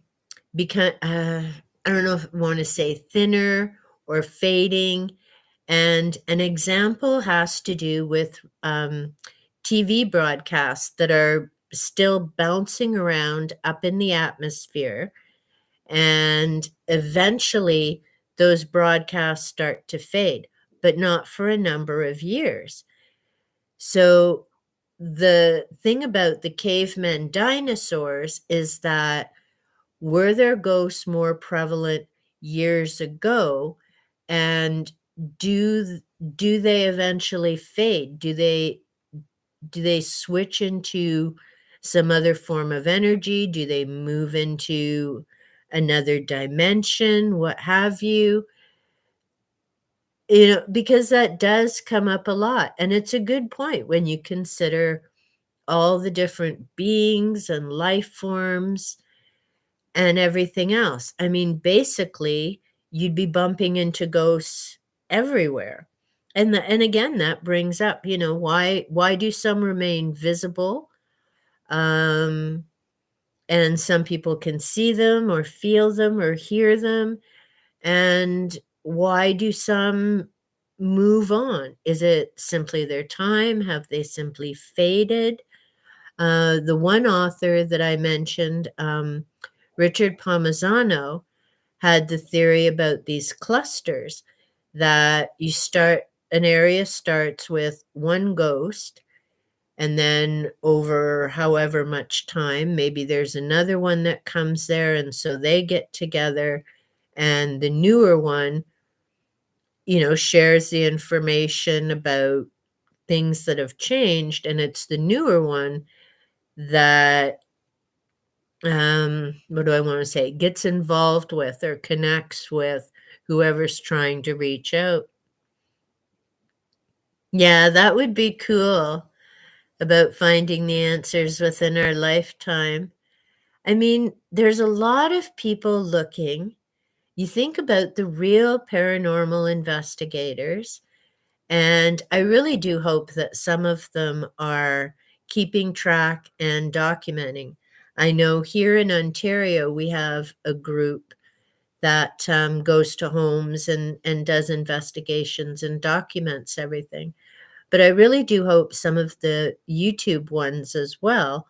Speaker 1: become, I don't know if I want to say thinner or fading. And an example has to do with TV broadcasts that are still bouncing around up in the atmosphere. And eventually, those broadcasts start to fade, but not for a number of years. So, the thing about the cavemen dinosaurs is that were their ghosts more prevalent years ago, and do do they eventually fade? Do they switch into some other form of energy? Do they move into another dimension, what have you? Because that does come up a lot, and it's a good point when you consider all the different beings and life forms and everything else. I mean, basically, you'd be bumping into ghosts everywhere. And again, that brings up, why do some remain visible? Um, and some people can see them or feel them or hear them. And why do some move on? Is it simply their time? Have they simply faded? The one author that I mentioned, Richard Palmisano, had the theory about these clusters that an area starts with one ghost, and then over however much time, maybe there's another one that comes there, and so they get together, and the newer one, shares the information about things that have changed, and it's the newer one that what do I want to say, gets involved with or connects with whoever's trying to reach out. Yeah, that would be cool about finding the answers within our lifetime. I mean, there's a lot of people looking. You think about the real paranormal investigators. And I really do hope that some of them are keeping track and documenting. I know here in Ontario, we have a group that goes to homes and does investigations and documents everything. But I really do hope some of the YouTube ones as well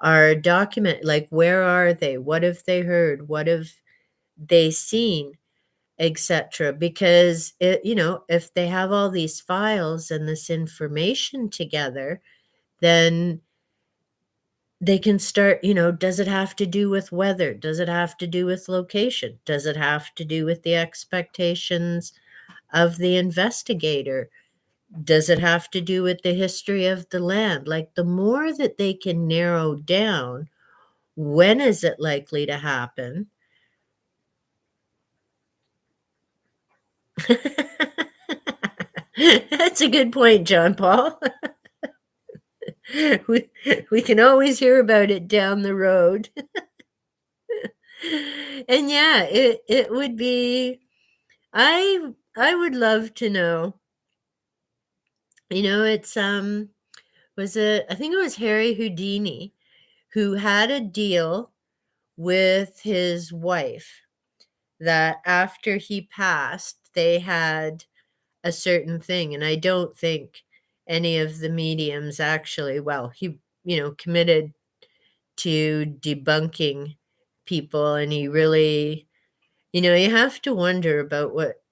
Speaker 1: are document like where are they? What have they heard? What have they seen? Etc. Because if they have all these files and this information together, then they can start, does it have to do with weather? Does it have to do with location? Does it have to do with the expectations of the investigator? Does it have to do with the history of the land? Like, the more that they can narrow down, when is it likely to happen? That's a good point, John Paul. we, we can always hear about it down the road. And yeah, it would be I would love to know. It's was it I think it was Harry Houdini who had a deal with his wife that after he passed, they had a certain thing, and I don't think any of the mediums actually he, committed to debunking people, and he really you have to wonder about what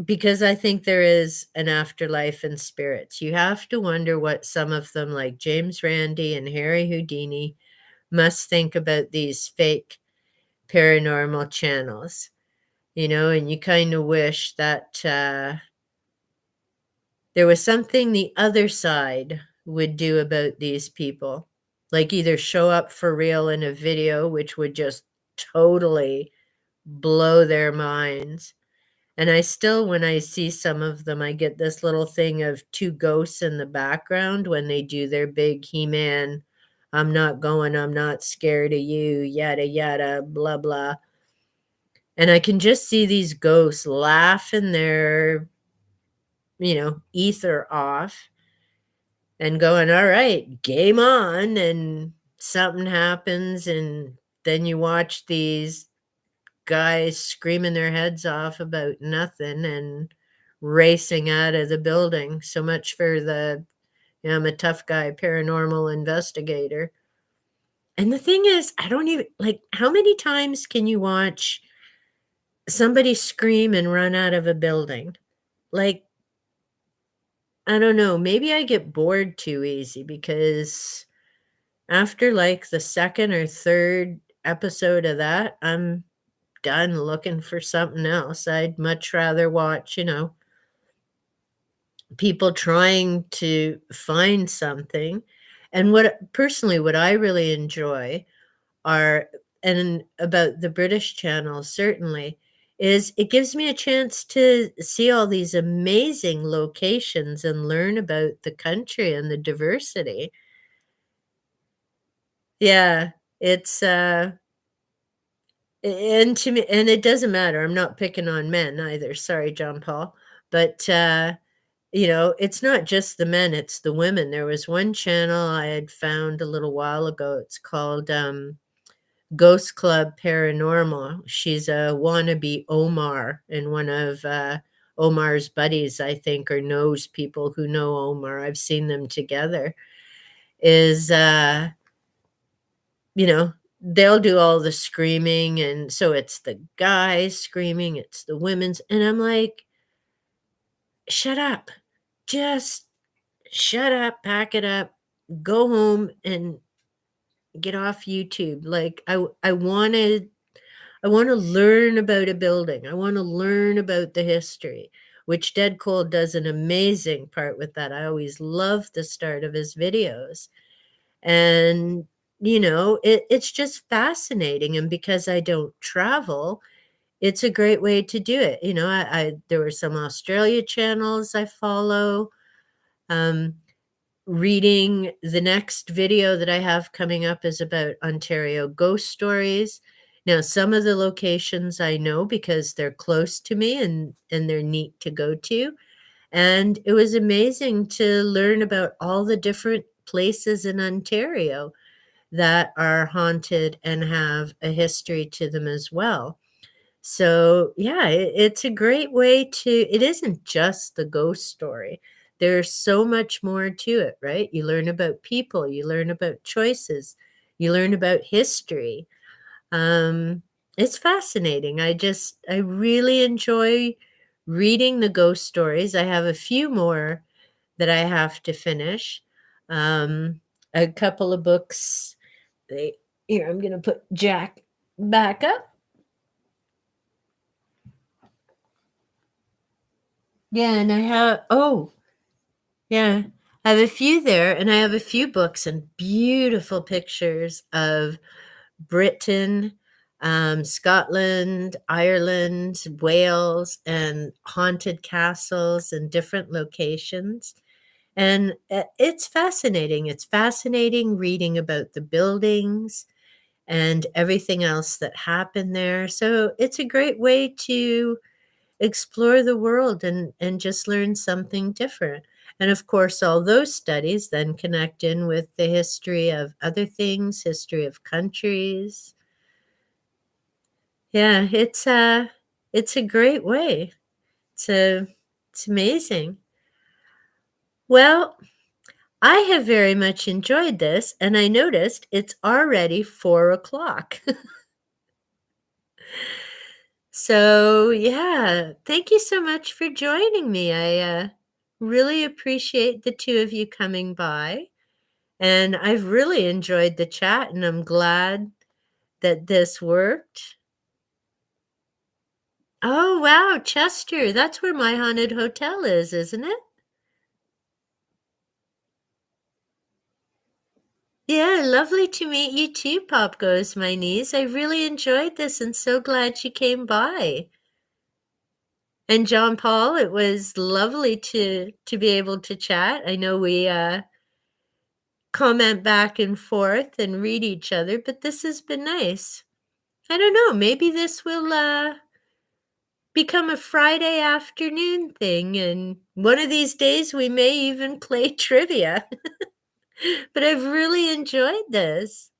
Speaker 1: because I think there is an afterlife and spirits. You have to wonder what some of them, like James Randi and Harry Houdini, must think about these fake paranormal channels, and you kind of wish that there was something the other side would do about these people, like either show up for real in a video, which would just totally blow their minds. And I still, when I see some of them, I get this little thing of two ghosts in the background when they do their big He-Man, I'm not scared of you, yada, yada, blah, blah. And I can just see these ghosts laughing their, ether off and going, all right, game on. And something happens. And then you watch these guys screaming their heads off about nothing and racing out of the building. So much for I'm a tough guy, paranormal investigator. And the thing is, I don't even like how many times can you watch somebody scream and run out of a building? Like, I don't know, maybe I get bored too easy because after like the second or third episode of that, I'm done looking for something else. I'd much rather watch, people trying to find something. And what I really enjoy are, and about the British channel, certainly, is it gives me a chance to see all these amazing locations and learn about the country and the diversity. Yeah, it's and to me, and it doesn't matter. I'm not picking on men either. Sorry, John Paul. But it's not just the men, it's the women. There was one channel I had found a little while ago. It's called Ghost Club Paranormal. She's a wannabe Omar, and one of Omar's buddies, I think, or knows people who know Omar. I've seen them together. Is they'll do all the screaming, and so it's the guys screaming, it's the women's, and I'm like, shut up, just shut up, pack it up, go home and get off YouTube. Like, I want to learn about a building. I want to learn about the history, which Dead Cold does an amazing part with that. I always love the start of his videos. And, it's just fascinating. And because I don't travel, it's a great way to do it. There were some Australia channels I follow. Um, Reading the next video that I have coming up is about Ontario ghost stories. Now, some of the locations I know because they're close to me and they're neat to go to. And it was amazing to learn about all the different places in Ontario that are haunted and have a history to them as well. So, yeah, it's a great way to it isn't just the ghost story. There's so much more to it, right? You learn about people, you learn about choices, you learn about history. Um, it's fascinating. I really enjoy reading the ghost stories. I have a few more that I have to finish. Um, a couple of books. They Here, I'm gonna put Jack back up. Yeah, and I have yeah, I have a few there, and I have a few books and beautiful pictures of Britain, Scotland, Ireland, Wales, and haunted castles in different locations. And it's fascinating. It's fascinating reading about the buildings and everything else that happened there. So it's a great way to explore the world and just learn something different. And of course, all those studies then connect in with the history of other things, history of countries. Yeah, it's a great way. It's a it's amazing. Well, I have very much enjoyed this, and I noticed it's already 4 o'clock. So, yeah, thank you so much for joining me. I really appreciate the two of you coming by, and I've really enjoyed the chat, and I'm glad that this worked. Oh, wow, Chester, that's where my haunted hotel is, isn't it? Yeah, lovely to meet you too, Pop Goes My Knees. I really enjoyed this and so glad you came by. And John Paul, it was lovely to be able to chat. I know we comment back and forth and read each other, but this has been nice. I don't know, maybe this will become a Friday afternoon thing, and one of these days we may even play trivia. But I've really enjoyed this.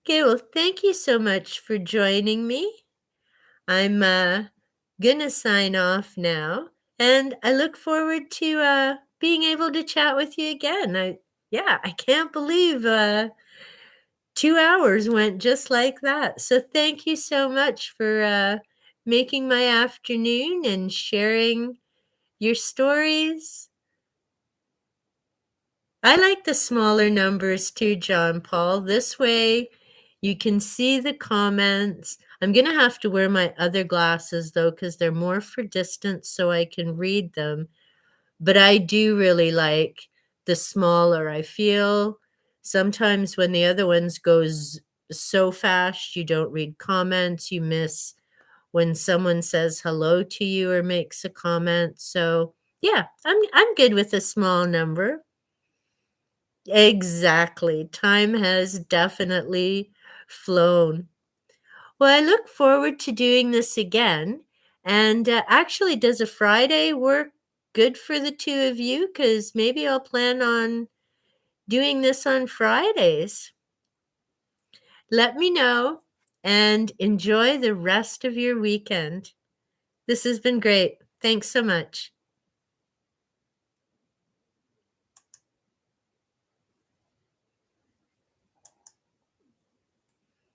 Speaker 1: Okay, well, thank you so much for joining me. I'm gonna sign off now, and I look forward to being able to chat with you again. I can't believe 2 hours went just like that. So thank you so much for making my afternoon and sharing your stories. I like the smaller numbers too, John Paul. This way you can see the comments. I'm going to have to wear my other glasses though, because they're more for distance so I can read them. But I do really like the smaller. I feel sometimes when the other ones goes so fast, you don't read comments, you miss when someone says hello to you or makes a comment. So, yeah, I'm good with a small number. Exactly. Time has definitely flown. Well, I look forward to doing this again. And actually, does a Friday work good for the two of you? Because maybe I'll plan on doing this on Fridays. Let me know and enjoy the rest of your weekend. This has been great. Thanks so much.